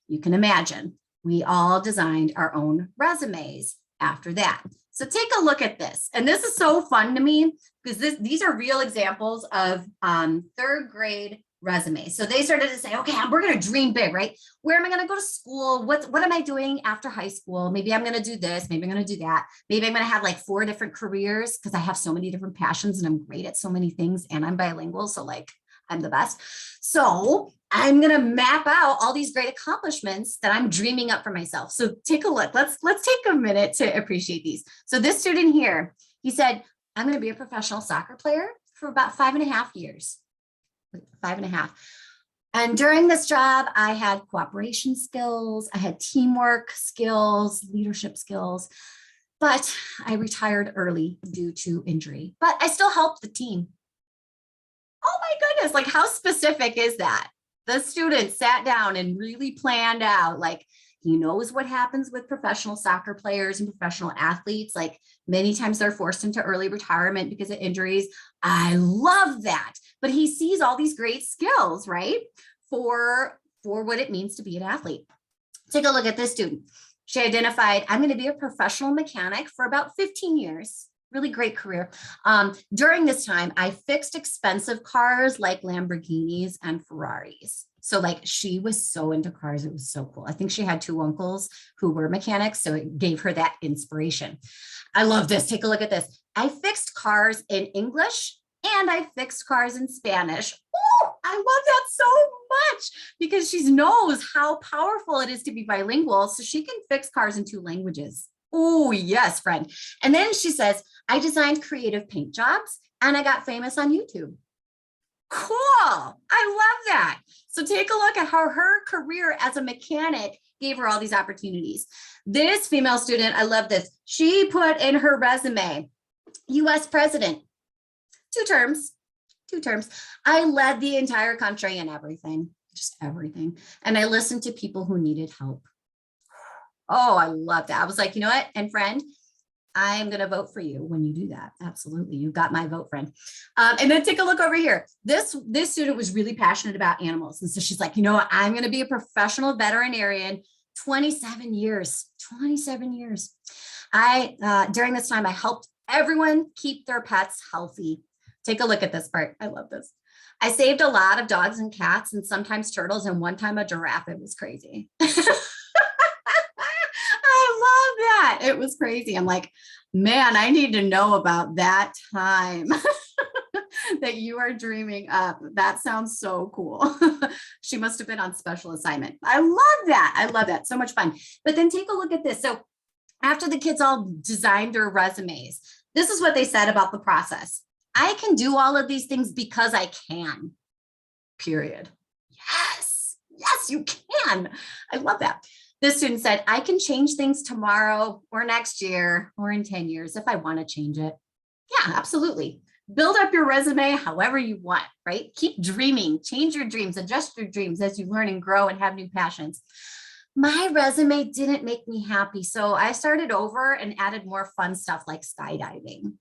you can imagine we all designed our own resumes after that. So take a look at this. And this is so fun to me because these are real examples of third grade resumes. So they started to say, okay, we're going to dream big, right? Where am I going to go to school? What am I doing after high school? Maybe I'm going to do this. Maybe I'm going to do that. Maybe I'm going to have like 4 different careers because I have so many different passions and I'm great at so many things and I'm bilingual. So like I'm the best. So I'm going to map out all these great accomplishments that I'm dreaming up for myself. So take a look. Let's take a minute to appreciate these. So this student here, he said, I'm going to be a professional soccer player for about 5.5 years. 5.5. And during this job, I had cooperation skills. I had teamwork skills, leadership skills, but I retired early due to injury, but I still helped the team. Oh my goodness. Like how specific is that? The student sat down and really planned out, like he knows what happens with professional soccer players and professional athletes. Like many times they're forced into early retirement because of injuries. I love that. But he sees all these great skills, right? For what it means to be an athlete. Take a look at this student. She identified, I'm going to be a professional mechanic for about 15 years. Really great career. During this time, I fixed expensive cars like Lamborghinis and Ferraris. So like she was so into cars. It was so cool. I think she had 2 uncles who were mechanics. So it gave her that inspiration. I love this. Take a look at this. I fixed cars in English and I fixed cars in Spanish. Oh, I love that so much because she knows how powerful it is to be bilingual. So she can fix cars in 2 languages. Oh, yes, friend. And then she says, I designed creative paint jobs and I got famous on YouTube. Cool. I love that. So take a look at how her career as a mechanic gave her all these opportunities. This female student, I love this. She put in her resume, US president, 2 terms. I led the entire country in everything, just everything. And I listened to people who needed help. Oh, I love that. I was like, you know what? And friend, I'm going to vote for you when you do that. Absolutely. You got my vote, friend. And then take a look over here. This student was really passionate about animals. And so she's like, you know what? I'm going to be a professional veterinarian, 27 years. During this time, I helped everyone keep their pets healthy. Take a look at this part. I love this. I saved a lot of dogs and cats and sometimes turtles and one time a giraffe. It was crazy. That it was crazy. I'm like, man, I need to know about that time that you are dreaming up. That sounds so cool. She must have been on special assignment. I love that. I love that. So much fun. But then take a look at this. So after the kids all designed their resumes, this is what they said about the process. I can do all of these things because I can, period. Yes, you can. I love that. This student said, I can change things tomorrow or next year or in 10 years if I want to change it. Yeah, absolutely. Build up your resume however you want, right? Keep dreaming, change your dreams, adjust your dreams as you learn and grow and have new passions. My resume didn't make me happy. So I started over and added more fun stuff like skydiving.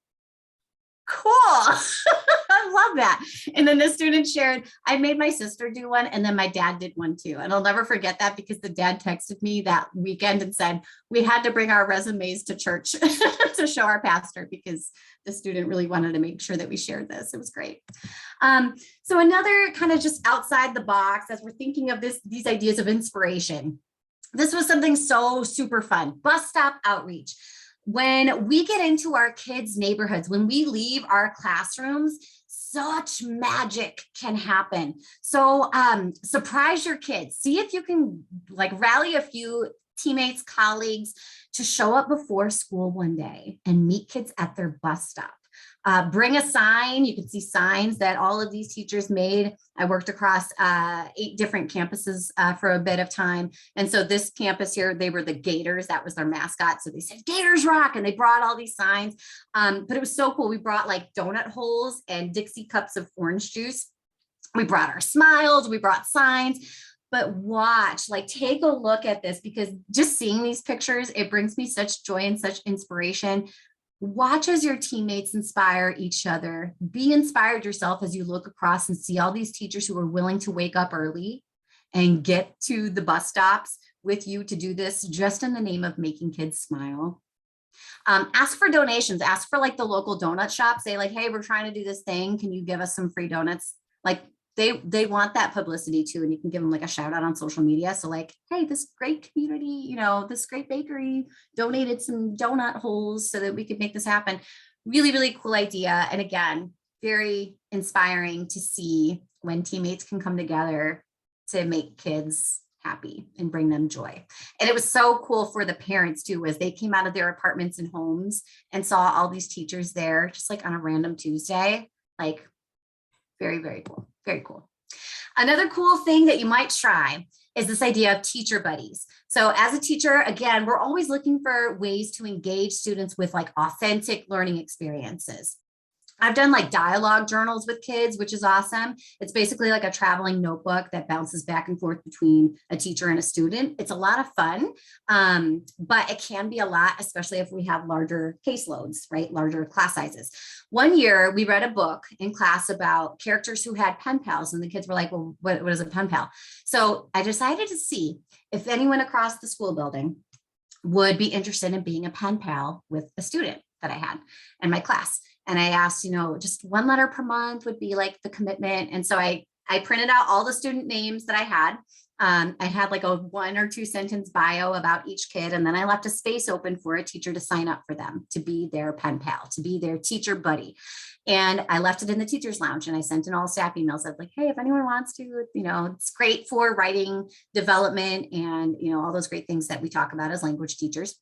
Cool. I love that. And then the student shared, I made my sister do one, and then my dad did one too. And I'll never forget that because the dad texted me that weekend and said, we had to bring our resumes to church to show our pastor because the student really wanted to make sure that we shared this. It was great. So another kind of just outside the box as we're thinking of these ideas of inspiration. This was something so super fun. Bus stop outreach. When we get into our kids' neighborhoods, when we leave our classrooms, such magic can happen. So surprise your kids. See if you can like rally a few teammates, colleagues to show up before school one day and meet kids at their bus stop. Bring a sign. You can see signs that all of these teachers made. I worked across 8 different campuses for a bit of time. And so this campus here, they were the Gators. That was their mascot. So they said, Gators rock. And they brought all these signs. But it was so cool. We brought like donut holes and Dixie cups of orange juice. We brought our smiles. We brought signs. But watch, like take a look at this because just seeing these pictures, it brings me such joy and such inspiration. Watch as your teammates inspire each other. Be inspired yourself as you look across and see all these teachers who are willing to wake up early and get to the bus stops with you to do this just in the name of making kids smile. Ask for donations. Ask for like the local donut shop. Say like, hey, we're trying to do this thing. Can you give us some free donuts? Like they want that publicity too. And you can give them like a shout out on social media. So like, hey, this great community, you know, this great bakery donated some donut holes so that we could make this happen. Really, really cool idea. And again, very inspiring to see when teammates can come together to make kids happy and bring them joy. And it was so cool for the parents too, as they came out of their apartments and homes and saw all these teachers there, just like on a random Tuesday, like very, very cool. Very cool. Another cool thing that you might try is this idea of teacher buddies. So as a teacher, again, we're always looking for ways to engage students with like authentic learning experiences. I've done like dialogue journals with kids, which is awesome. It's basically like a traveling notebook that bounces back and forth between a teacher and a student. It's a lot of fun, but it can be a lot, especially if we have larger caseloads, right? Larger class sizes. One year we read a book in class about characters who had pen pals, and the kids were like, well, what is a pen pal? So I decided to see if anyone across the school building would be interested in being a pen pal with a student that I had in my class. And I asked, you know, just 1 letter per month would be like the commitment. And so I printed out all the student names that I had. I had like a 1 or 2 sentence bio about each kid. And then I left a space open for a teacher to sign up for them, to be their pen pal, to be their teacher buddy. And I left it in the teacher's lounge and I sent in all staff emails. I was like, hey, if anyone wants to, you know, it's great for writing development and, you know, all those great things that we talk about as language teachers.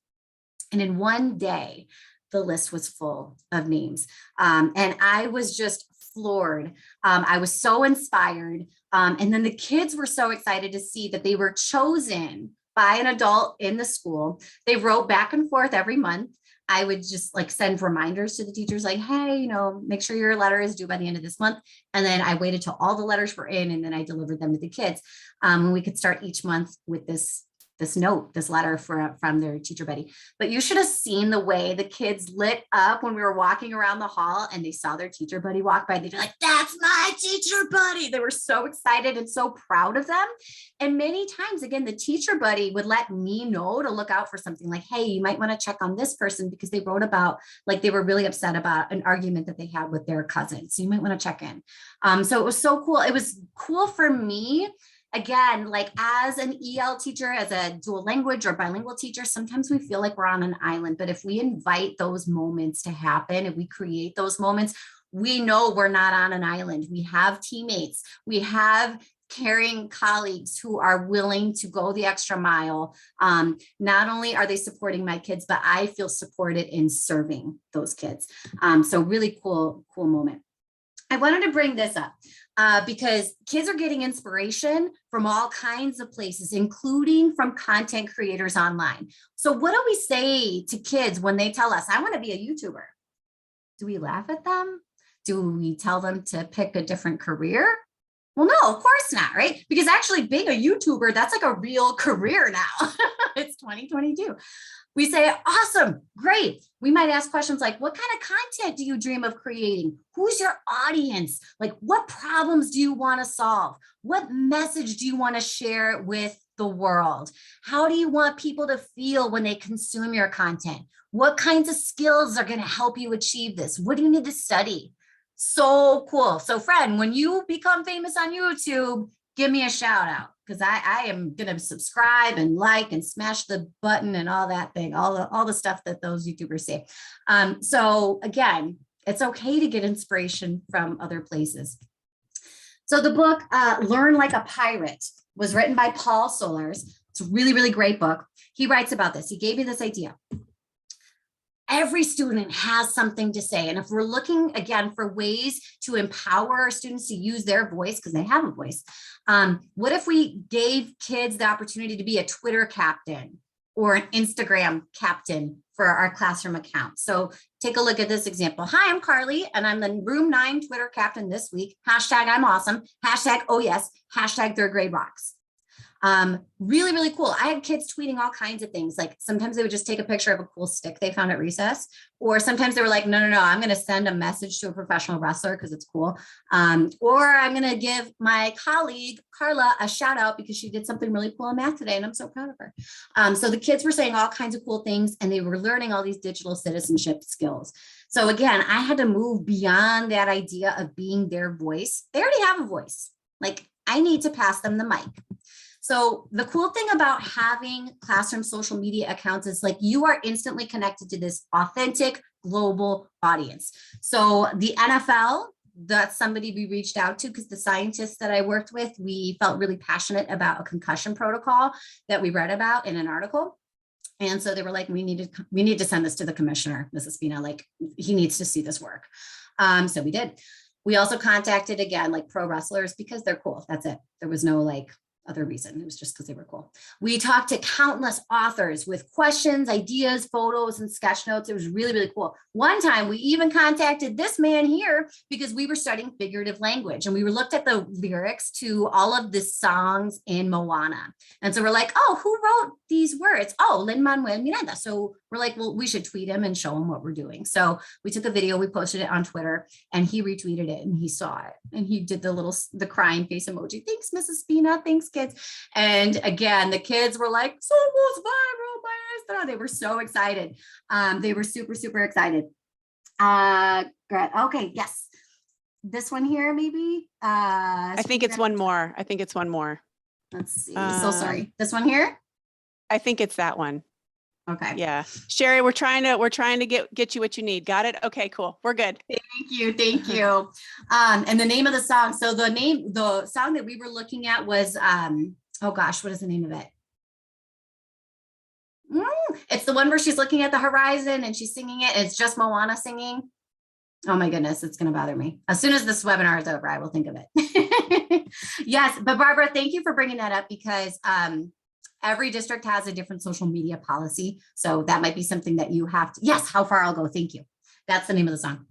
And in one day, the list was full of names. And I was just floored. I was so inspired. And then the kids were so excited to see that they were chosen by an adult in the school. They wrote back and forth every month. I would just like send reminders to the teachers like, hey, you know, make sure your letter is due by the end of this month. And then I waited till all the letters were in and then I delivered them to the kids. And we could start each month with this note, this letter from their teacher buddy. But you should have seen the way the kids lit up when we were walking around the hall and they saw their teacher buddy walk by. They'd be like, that's my teacher buddy. They were so excited and so proud of them. And many times, again, the teacher buddy would let me know to look out for something like, hey, you might want to check on this person because they wrote about, like, they were really upset about an argument that they had with their cousin. So you might want to check in. So it was so cool. It was cool for me. Again, like as an EL teacher, as a dual language or bilingual teacher, sometimes we feel like we're on an island. But if we invite those moments to happen, if we create those moments, we know we're not on an island. We have teammates. We have caring colleagues who are willing to go the extra mile. Not only are they supporting my kids, but I feel supported in serving those kids. So really cool moment. I wanted to bring this up because kids are getting inspiration from all kinds of places, including from content creators online. So what do we say to kids when they tell us, I want to be a YouTuber? Do we laugh at them? Do we tell them to pick a different career? Well, no, of course not, right? Because actually being a YouTuber, that's like a real career now. It's 2022. We say, awesome, great. We might ask questions like, what kind of content do you dream of creating? Who's your audience? Like, what problems do you want to solve? What message do you want to share with the world? How do you want people to feel when they consume your content? What kinds of skills are going to help you achieve this? What do you need to study? So cool. So friend, when you become famous on YouTube, give me a shout out, because I am going to subscribe and like and smash the button and all that thing, all the stuff that those YouTubers say. So again, it's okay to get inspiration from other places. So the book, Learn Like a Pirate, was written by Paul Solers. It's a really, really great book. He writes about this. He gave me this idea. Every student has something to say. And if we're looking, again, for ways to empower our students to use their voice, because they have a voice, what if we gave kids the opportunity to be a Twitter captain or an Instagram captain for our classroom account? So take a look at this example. Hi, I'm Carly, and I'm the Room 9 Twitter captain this week. Hashtag I'm awesome. Hashtag oh yes. Hashtag third grade rocks. Really, really cool. I had kids tweeting all kinds of things. Like sometimes they would just take a picture of a cool stick they found at recess, or sometimes they were like, no, I'm going to send a message to a professional wrestler because it's cool. Or I'm going to give my colleague, Carla, a shout out because she did something really cool in math today and I'm so proud of her. So the kids were saying all kinds of cool things and they were learning all these digital citizenship skills. So again, I had to move beyond that idea of being their voice. They already have a voice. Like I need to pass them the mic. So the cool thing about having classroom social media accounts is like you are instantly connected to this authentic global audience. So the NFL, that's somebody we reached out to because the scientists that I worked with, we felt really passionate about a concussion protocol that we read about in an article. And so they were like, we need to send this to the commissioner, Mrs. Spina, like he needs to see this work. So we did. We also contacted again, like pro wrestlers because they're cool. That's it. There was no like other reason. It was just because they were cool. We talked to countless authors with questions, ideas, photos, and sketch notes. It was really, really cool. One time we even contacted this man here because we were studying figurative language and we looked at the lyrics to all of the songs in Moana. And so we're like, oh, who wrote these words? Oh, Lin-Manuel Miranda. So we're like, well, we should tweet him and show him what we're doing. So we took a video, we posted it on Twitter and he retweeted it and he saw it. And he did the crying face emoji. Thanks, Mrs. Spina. Thanks, kids. And again, the kids were like, so was viral, maestra. They were so excited. They were super, super excited. Okay, yes. This one here, maybe. I think it's one more. Let's see. So sorry. This one here? I think it's that one. Okay. Yeah. Sherry, we're trying to get you what you need. Got it? Okay, cool. We're good. Thank you. And the name of the song. So the song that we were looking at was, oh gosh, what is the name of it? It's the one where she's looking at the horizon and she's singing it. It's just Moana singing. Oh my goodness, it's going to bother me. As soon as this webinar is over, I will think of it. Yes, but Barbara, thank you for bringing that up because every district has a different social media policy. So that might be something that you have to, yes, How Far I'll Go. Thank you. That's the name of the song.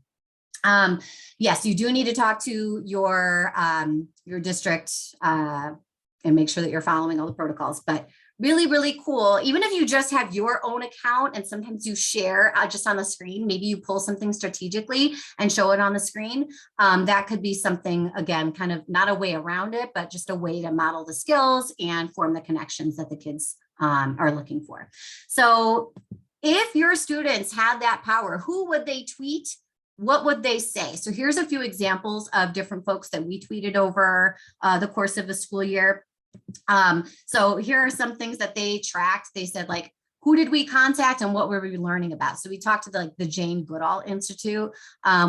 Yes, you do need to talk to your district and make sure that you're following all the protocols, but really, really cool. Even if you just have your own account and sometimes you share just on the screen, maybe you pull something strategically and show it on the screen. That could be something, again, kind of not a way around it, but just a way to model the skills and form the connections that the kids are looking for. So if your students had that power, who would they tweet? What would they say? So here's a few examples of different folks that we tweeted over the course of the school year. So here are some things that they tracked. They said like, who did we contact and what were we learning about? So we talked to the Jane Goodall Institute.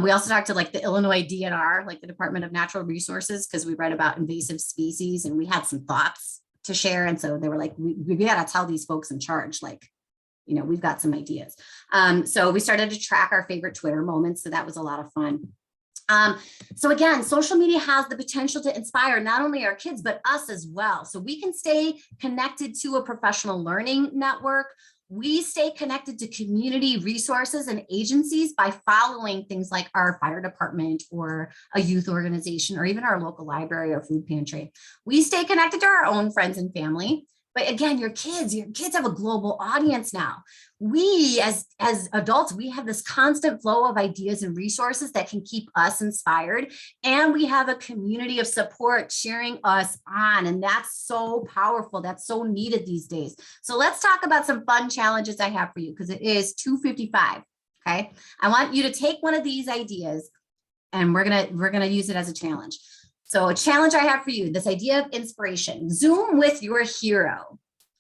We also talked to like the Illinois DNR, like the Department of Natural Resources, because we read about invasive species and we had some thoughts to share. And so they were like, we got to tell these folks in charge, like, you know, we've got some ideas. So we started to track our favorite Twitter moments. So that was a lot of fun. So again, social media has the potential to inspire not only our kids, but us as well. So we can stay connected to a professional learning network. We stay connected to community resources and agencies by following things like our fire department or a youth organization, or even our local library or food pantry. We stay connected to our own friends and family. But again, your kids have a global audience now. We as adults, we have this constant flow of ideas and resources that can keep us inspired. And we have a community of support cheering us on. And that's so powerful. That's so needed these days. So let's talk about some fun challenges I have for you, because it is 2:55. Okay. I want you to take one of these ideas and we're gonna use it as a challenge. So a challenge I have for you, this idea of inspiration. Zoom with your hero.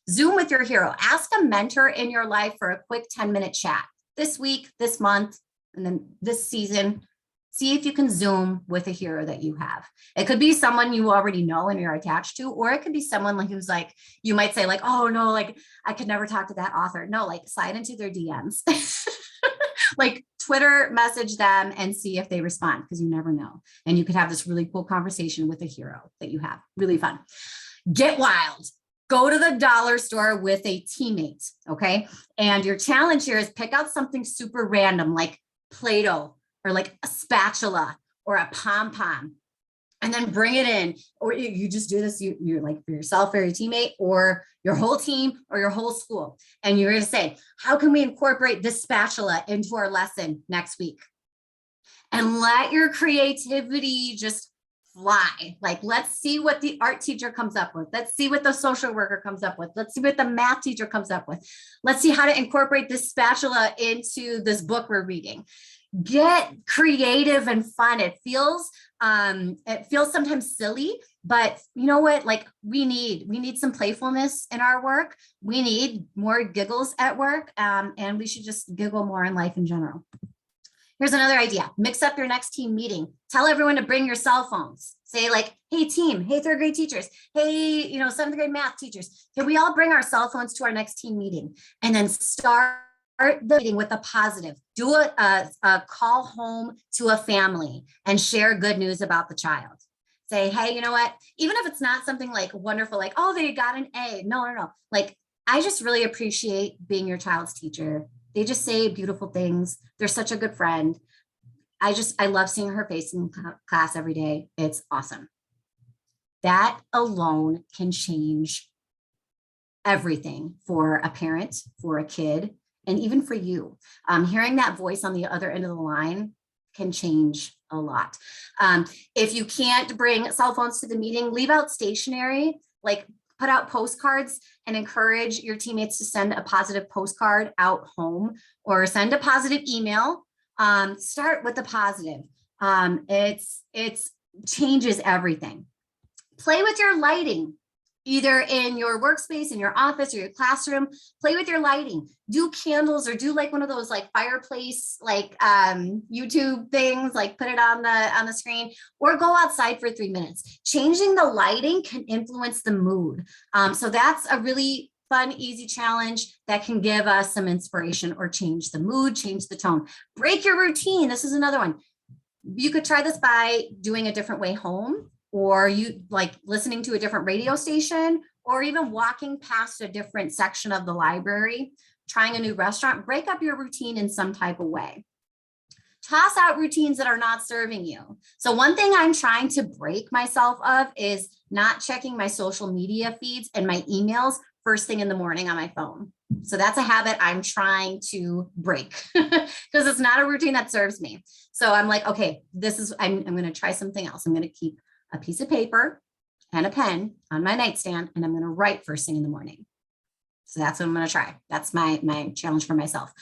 Zoom with your hero. Ask a mentor in your life for a quick 10-minute chat this week, this month, and then this season. See if you can Zoom with a hero that you have. It could be someone you already know and you're attached to, or it could be someone like who's like, you might say like, oh no, like I could never talk to that author. No, like slide into their DMs. Like Twitter message them and see if they respond, because you never know. And you could have this really cool conversation with a hero that you have. Really fun. Get wild. Go to the dollar store with a teammate. Okay. And your challenge here is pick out something super random like Play-Doh or like a spatula or a pom-pom, and then bring it in. Or you just do this, you're like for yourself or your teammate or your whole team or your whole school. And you're going to say, how can we incorporate this spatula into our lesson next week? And let your creativity just fly. Like, let's see what the art teacher comes up with. Let's see what the social worker comes up with. Let's see what the math teacher comes up with. Let's see how to incorporate this spatula into this book we're reading. Get creative and fun. It feels sometimes silly, but you know what? Like we need some playfulness in our work. We need more giggles at work, and we should just giggle more in life in general. Here's another idea. Mix up your next team meeting. Tell everyone to bring your cell phones. Say like, hey team, hey third grade teachers, hey, seventh grade math teachers. Can we all bring our cell phones to our next team meeting? And then start the meeting with a positive. Do a call home to a family and share good news about the child. Say, hey, you know what? Even if it's not something like wonderful, like, oh, they got an A. No. Like, I just really appreciate being your child's teacher. They just say beautiful things. They're such a good friend. I love seeing her face in class every day. It's awesome. That alone can change everything for a parent, for a kid, and even for you. Hearing that voice on the other end of the line can change a lot. If you can't bring cell phones to the meeting, leave out stationery, like put out postcards and encourage your teammates to send a positive postcard out home or send a positive email. Start with the positive. It's changes everything. Play with your lighting. Either in your workspace, in your office or your classroom, play with your lighting, do candles or do like one of those like fireplace, like YouTube things, like put it on the screen or go outside for 3 minutes. Changing the lighting can influence the mood. So that's a really fun, easy challenge that can give us some inspiration or change the mood, change the tone. Break your routine. This is another one. You could try this by doing a different way home, or you like listening to a different radio station, or even walking past a different section of the library, trying a new restaurant. Break up your routine in some type of way. Toss out routines that are not serving you. So one thing I'm trying to break myself of is not checking my social media feeds and my emails first thing in the morning on my phone. So that's a habit I'm trying to break because it's not a routine that serves me. So I'm like, okay, I'm going to try something else. I'm going to keep a piece of paper and a pen on my nightstand, and I'm going to write first thing in the morning. So that's what I'm going to try. That's my challenge for myself.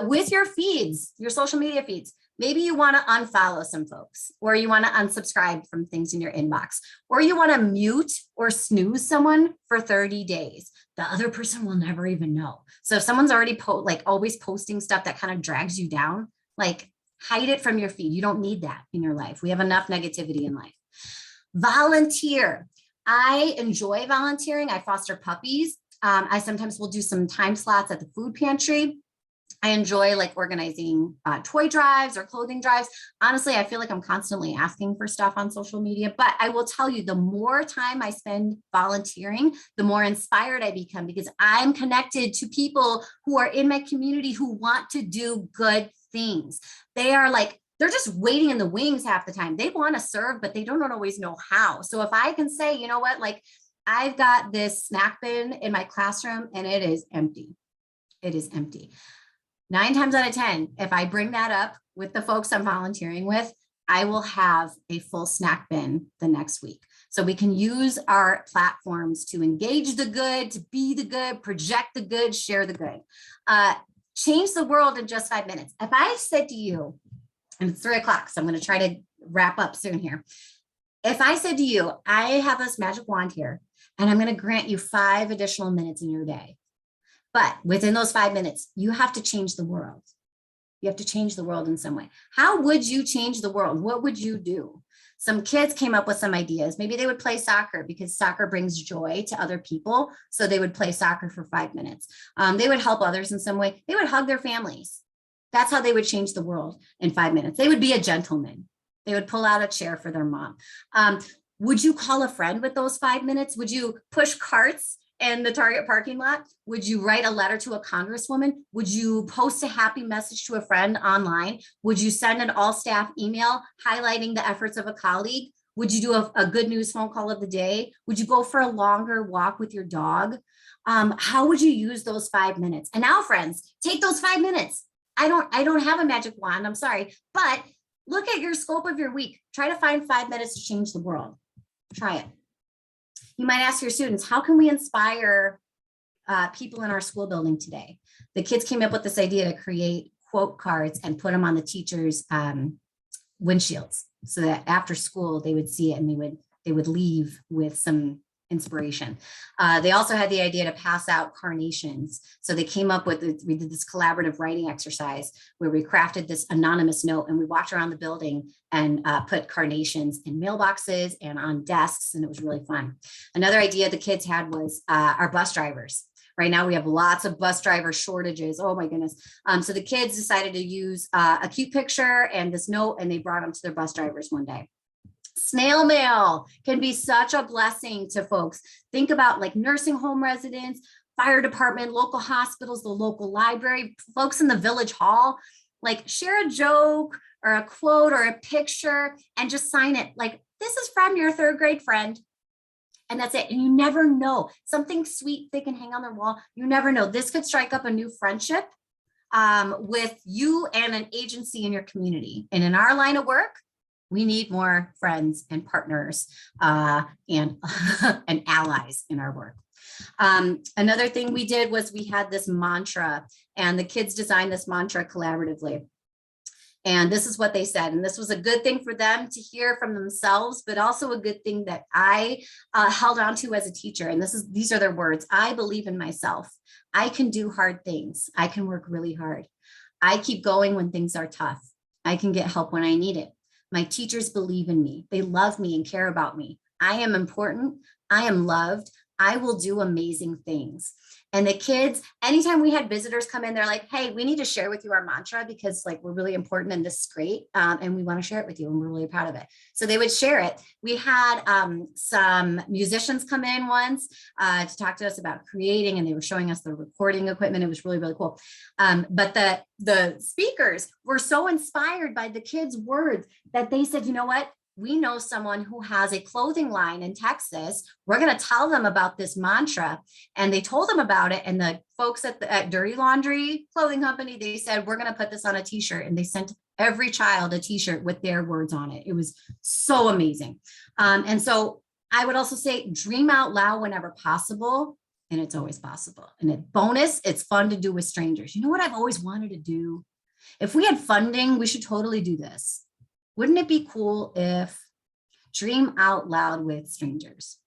With your feeds, your social media feeds, maybe you want to unfollow some folks, or you want to unsubscribe from things in your inbox, or you want to mute or snooze someone for 30 days. The other person will never even know. So if someone's already always posting stuff that kind of drags you down, like hide it from your feed. You don't need that in your life. We have enough negativity in life. Volunteer. I enjoy volunteering. I foster puppies. I sometimes will do some time slots at the food pantry. I enjoy like organizing toy drives or clothing drives. Honestly, I feel like I'm constantly asking for stuff on social media, but I will tell you, the more time I spend volunteering, the more inspired I become, because I'm connected to people who are in my community who want to do good things. They're just waiting in the wings half the time. They want to serve, but they don't always know how. So if I can say, you know what, like I've got this snack bin in my classroom and it is empty. It is empty. 9 times out of 10, if I bring that up with the folks I'm volunteering with, I will have a full snack bin the next week. So we can use our platforms to engage the good, to be the good, project the good, share the good. Change the world in just 5 minutes. If I said to you, and it's 3 o'clock, so I'm going to try to wrap up soon here. If I said to you, I have this magic wand here, and I'm going to grant you 5 additional minutes in your day. But within those 5 minutes, you have to change the world. You have to change the world in some way. How would you change the world? What would you do? Some kids came up with some ideas. Maybe they would play soccer because soccer brings joy to other people. So they would play soccer for 5 minutes. They would help others in some way. They would hug their families. That's how they would change the world in 5 minutes. They would be a gentleman. They would pull out a chair for their mom. Would you call a friend with those 5 minutes? Would you push carts in the Target parking lot? Would you write a letter to a congresswoman? Would you post a happy message to a friend online? Would you send an all staff email highlighting the efforts of a colleague? Would you do a good news phone call of the day? Would you go for a longer walk with your dog? How would you use those 5 minutes? And now, friends, take those 5 minutes. I don't have a magic wand, I'm sorry, but look at your scope of your week. Try to find 5 minutes to change the world. Try it. You might ask your students, how can we inspire people in our school building today? The kids came up with this idea to create quote cards and put them on the teachers' windshields so that after school they would see it and they would leave with some inspiration. They also had the idea to pass out carnations. So they came up with, we did this collaborative writing exercise where we crafted this anonymous note and we walked around the building and put carnations in mailboxes and on desks. And it was really fun. Another idea the kids had was our bus drivers. Right now we have lots of bus driver shortages. Oh my goodness. So the kids decided to use a cute picture and this note, and they brought them to their bus drivers one day. Snail mail can be such a blessing to folks. Think about like nursing home residents, fire department, local hospitals, the local library, folks in the village hall. Like share a joke or a quote or a picture and just sign it. Like, this is from your 3rd grade friend. And that's it. And you never know. Something sweet they can hang on their wall. You never know. This could strike up a new friendship with you and an agency in your community. And in our line of work, we need more friends and partners and allies in our work. Another thing we did was we had this mantra, and the kids designed this mantra collaboratively. And this is what they said. And this was a good thing for them to hear from themselves, but also a good thing that I held on to as a teacher. And these are their words. I believe in myself. I can do hard things. I can work really hard. I keep going when things are tough. I can get help when I need it. My teachers believe in me. They love me and care about me. I am important. I am loved. I will do amazing things. And the kids, anytime we had visitors come in, they're like, hey, we need to share with you our mantra because like we're really important and this is great. And we want to share it with you and we're really proud of it. So they would share it. We had some musicians come in once to talk to us about creating, and they were showing us the recording equipment. It was really, really cool. But the speakers were so inspired by the kids' words that they said, you know what? We know someone who has a clothing line in Texas. We're going to tell them about this mantra. And they told them about it. And the folks at Dirty Laundry Clothing Company, they said, we're going to put this on a t-shirt. And they sent every child a t-shirt with their words on it. It was so amazing. And so I would also say dream out loud whenever possible. And it's always possible. And a bonus, it's fun to do with strangers. You know what I've always wanted to do? If we had funding, we should totally do this. Wouldn't it be cool if dream out loud with strangers?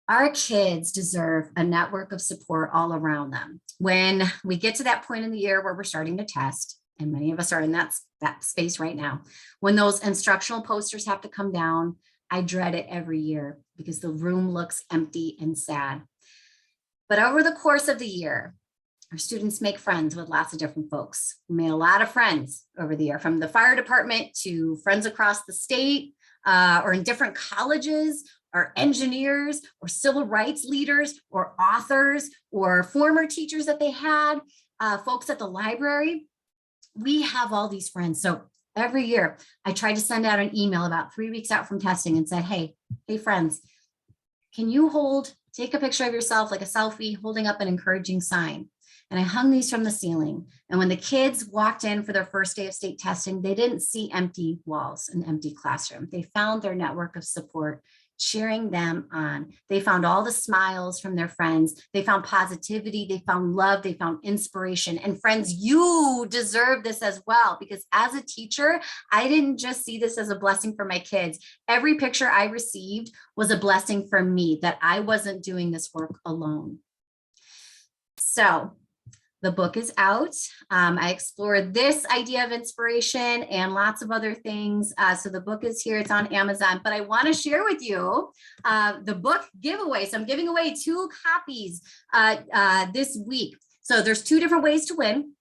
Our kids deserve a network of support all around them. When we get to that point in the year where we're starting to test, and many of us are in that space right now, when those instructional posters have to come down, I dread it every year because the room looks empty and sad. But over the course of the year, our students make friends with lots of different folks. We made a lot of friends over the year, from the fire department to friends across the state or in different colleges, or engineers or civil rights leaders or authors or former teachers that they had, folks at the library. We have all these friends. So every year I try to send out an email about 3 weeks out from testing and said, hey friends, can you take a picture of yourself like a selfie, holding up an encouraging sign? And I hung these from the ceiling. And when the kids walked in for their first day of state testing, they didn't see empty walls, an empty classroom. They found their network of support cheering them on. They found all the smiles from their friends. They found positivity. They found love. They found inspiration. And friends, you deserve this as well, because as a teacher, I didn't just see this as a blessing for my kids. Every picture I received was a blessing for me, that I wasn't doing this work alone. So the book is out. I explored this idea of inspiration and lots of other things. So the book is here, it's on Amazon, but I want to share with you the book giveaway. So I'm giving away 2 copies this week. So there's 2 different ways to win.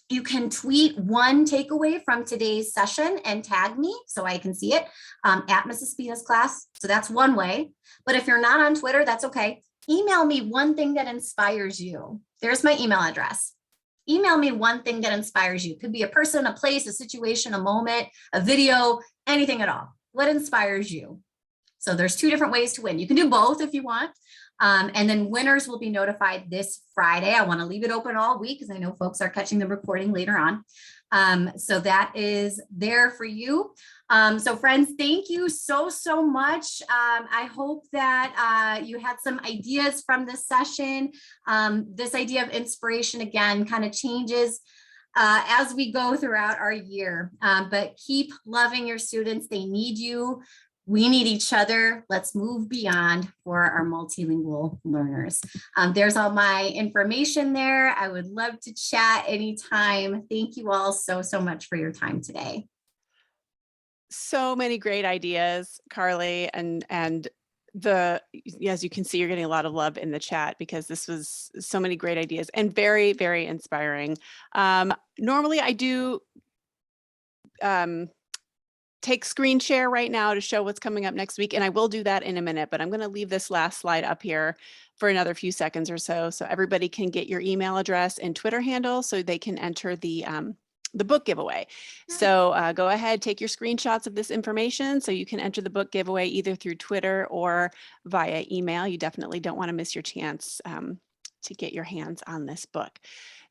You can tweet one takeaway from today's session and tag me so I can see it at Mrs. Spina's class. So that's one way. But if you're not on Twitter, that's okay. Email me one thing that inspires you. There's my email address. Email me one thing that inspires you. Could be a person, a place, a situation, a moment, a video, anything at all. What inspires you? So there's 2 different ways to win. You can do both if you want. And then winners will be notified this Friday. I want to leave it open all week because I know folks are catching the recording later on. So that is there for you. So friends, thank you so much. I hope that you had some ideas from this session. This idea of inspiration, again, kind of changes as we go throughout our year, but keep loving your students. They need you. We need each other. Let's move beyond for our multilingual learners. There's all my information there. I would love to chat anytime. Thank you all so much for your time today. So many great ideas, Carly, and as you can see, you're getting a lot of love in the chat because this was so many great ideas and very, very inspiring. Normally I do take screen share right now to show what's coming up next week, and I will do that in a minute, but I'm going to leave this last slide up here for another few seconds or so everybody can get your email address and Twitter handle so they can enter the book giveaway. So go ahead, take your screenshots of this information so you can enter the book giveaway either through Twitter or via email. You definitely don't want to miss your chance to get your hands on this book.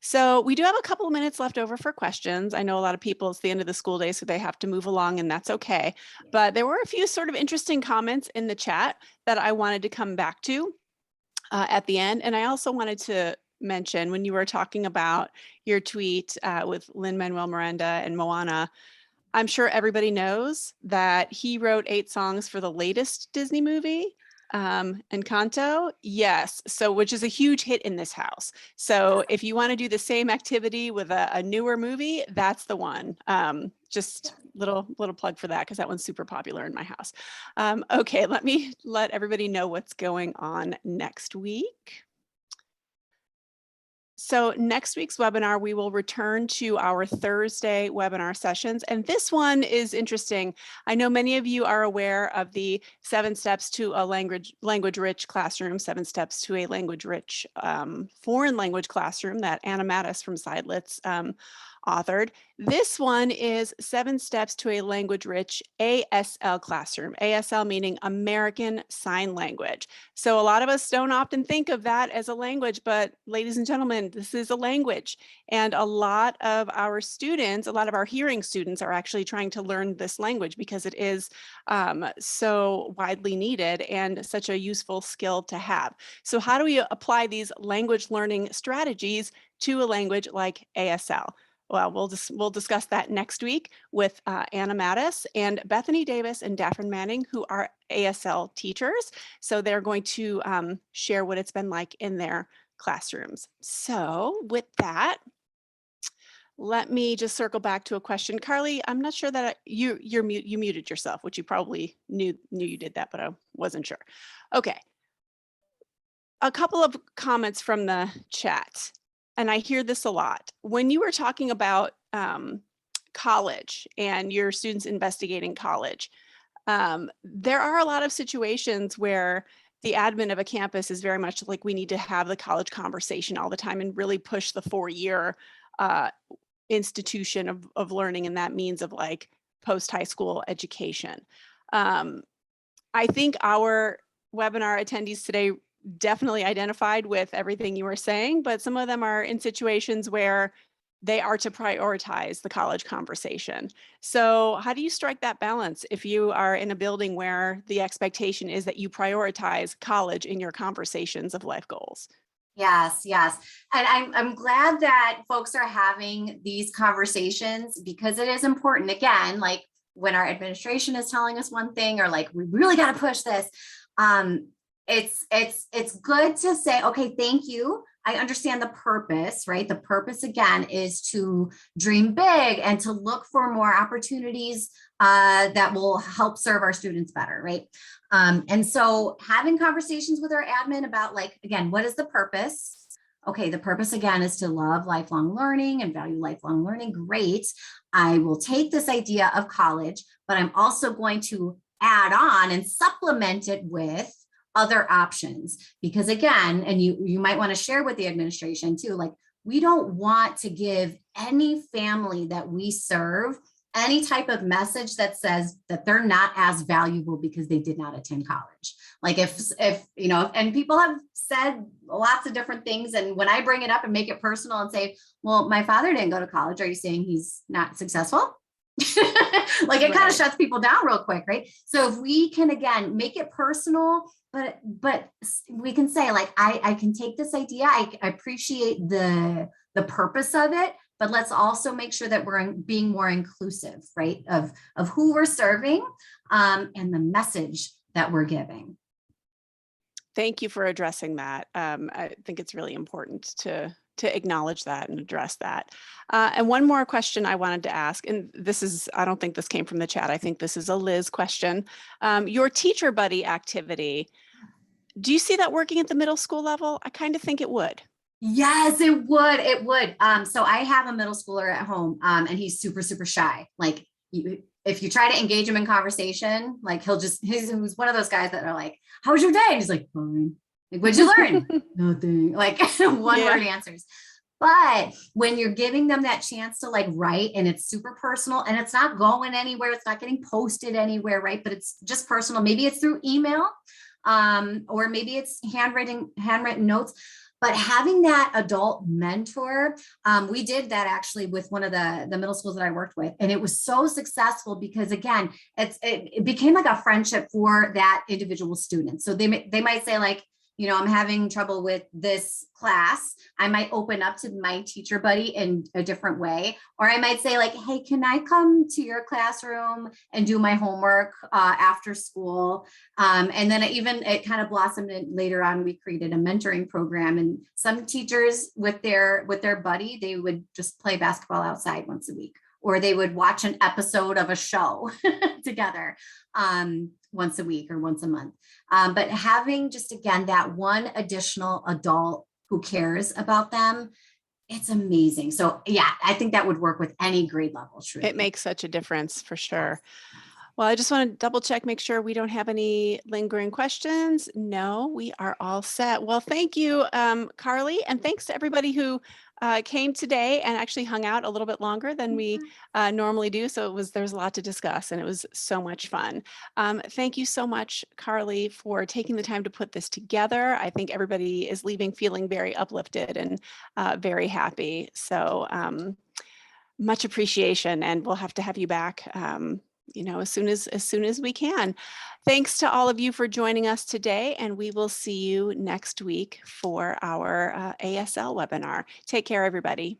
So we do have a couple of minutes left over for questions. I know a lot of people, it's the end of the school day, so they have to move along, and that's okay. But there were a few sort of interesting comments in the chat that I wanted to come back to at the end. And I also wanted to mention, when you were talking about your tweet with Lin-Manuel Miranda and Moana, I'm sure everybody knows that he wrote 8 songs for the latest Disney movie, Encanto. Yes, so which is a huge hit in this house. So if you want to do the same activity with a newer movie, that's the one. Just little plug for that because that one's super popular in my house. Okay, let me let everybody know what's going on next week. So next week's webinar, we will return to our Thursday webinar sessions. And this one is interesting. I know many of you are aware of the 7 steps to a language-rich classroom, 7 steps to a language-rich foreign language classroom that Anna Mattis from Sidelitz authored. This one is 7 steps to a language-rich ASL classroom, ASL meaning American Sign Language. So a lot of us don't often think of that as a language, but ladies and gentlemen, this is a language. And a lot of our students, a lot of our hearing students are actually trying to learn this language because it is so widely needed and such a useful skill to have. So how do we apply these language learning strategies to a language like ASL? Well, we'll discuss that next week with Anna Mattis and Bethany Davis and Daphne Manning, who are ASL teachers. So they're going to share what it's been like in their classrooms. So with that, let me just circle back to a question. Carly, I'm not sure that you muted yourself, which you probably knew you did that, but I wasn't sure. Okay. A couple of comments from the chat. And I hear this a lot. When you were talking about college and your students investigating college, there are a lot of situations where the admin of a campus is very much like we need to have the college conversation all the time and really push the 4-year institution of learning, and that means of like post-high school education. I think our webinar attendees today definitely identified with everything you were saying, but some of them are in situations where they are to prioritize the college conversation. So how do you strike that balance if you are in a building where the expectation is that you prioritize college in your conversations of life goals? Yes, yes. And I'm glad that folks are having these conversations because it is important. Again, like when our administration is telling us one thing or like we really got to push this, um, it's good to say, okay, thank you. I understand the purpose, right? The purpose again is to dream big and to look for more opportunities that will help serve our students better, right? And so having conversations with our admin about like, again, what is the purpose? Okay, the purpose again is to love lifelong learning and value lifelong learning. Great. I will take this idea of college, but I'm also going to add on and supplement it with other options because again, and you might want to share with the administration too, like we don't want to give any family that we serve any type of message that says that they're not as valuable because they did not attend college. Like if you know, and people have said lots of different things. And when I bring it up and make it personal and say, well, my father didn't go to college, are you saying he's not successful? Like it kind of shuts people down real quick, right? So if we can again make it personal, but we can say like I can take this idea, I appreciate the purpose of it, but let's also make sure that we're being more inclusive, right? Of who we're serving and the message that we're giving. Thank you for addressing that. I think it's really important to acknowledge that and address that. And one more question I wanted to ask, and this is, I don't think this came from the chat. I think this is a Liz question. Your teacher buddy activity, do you see that working at the middle school level? I kind of think it would. Yes, it would. It would. So I have a middle schooler at home and he's super, super shy. Like if you try to engage him in conversation, like he's one of those guys that are like, how was your day? And he's like, fine. Like, what'd you learn? Nothing. Like one word answers. But when you're giving them that chance to like write and it's super personal and it's not going anywhere, it's not getting posted anywhere, right? But it's just personal. Maybe it's through email or maybe it's handwritten notes. But having that adult mentor, we did that actually with one of the middle schools that I worked with. And it was so successful because again, it became like a friendship for that individual student. So they might say like, you know, I'm having trouble with this class. I might open up to my teacher buddy in a different way. Or I might say like, hey, can I come to your classroom and do my homework after school? And then it kind of blossomed and later on. We created a mentoring program and some teachers with their buddy, they would just play basketball outside once a week, or they would watch an episode of a show together once a week or once a month. But having just, again, that one additional adult who cares about them, it's amazing. So yeah, I think that would work with any grade level. Truly. It makes such a difference for sure. Well, I just want to double check, make sure we don't have any lingering questions. No, we are all set. Well, thank you, Carly, and thanks to everybody who came today and actually hung out a little bit longer than we normally do. So there's a lot to discuss and it was so much fun. Thank you so much, Carly, for taking the time to put this together. I think everybody is leaving feeling very uplifted and very happy. So much appreciation, and we'll have to have you back you know, as soon as we can. Thanks to all of you for joining us today, and we will see you next week for our ASL webinar. Take care, everybody.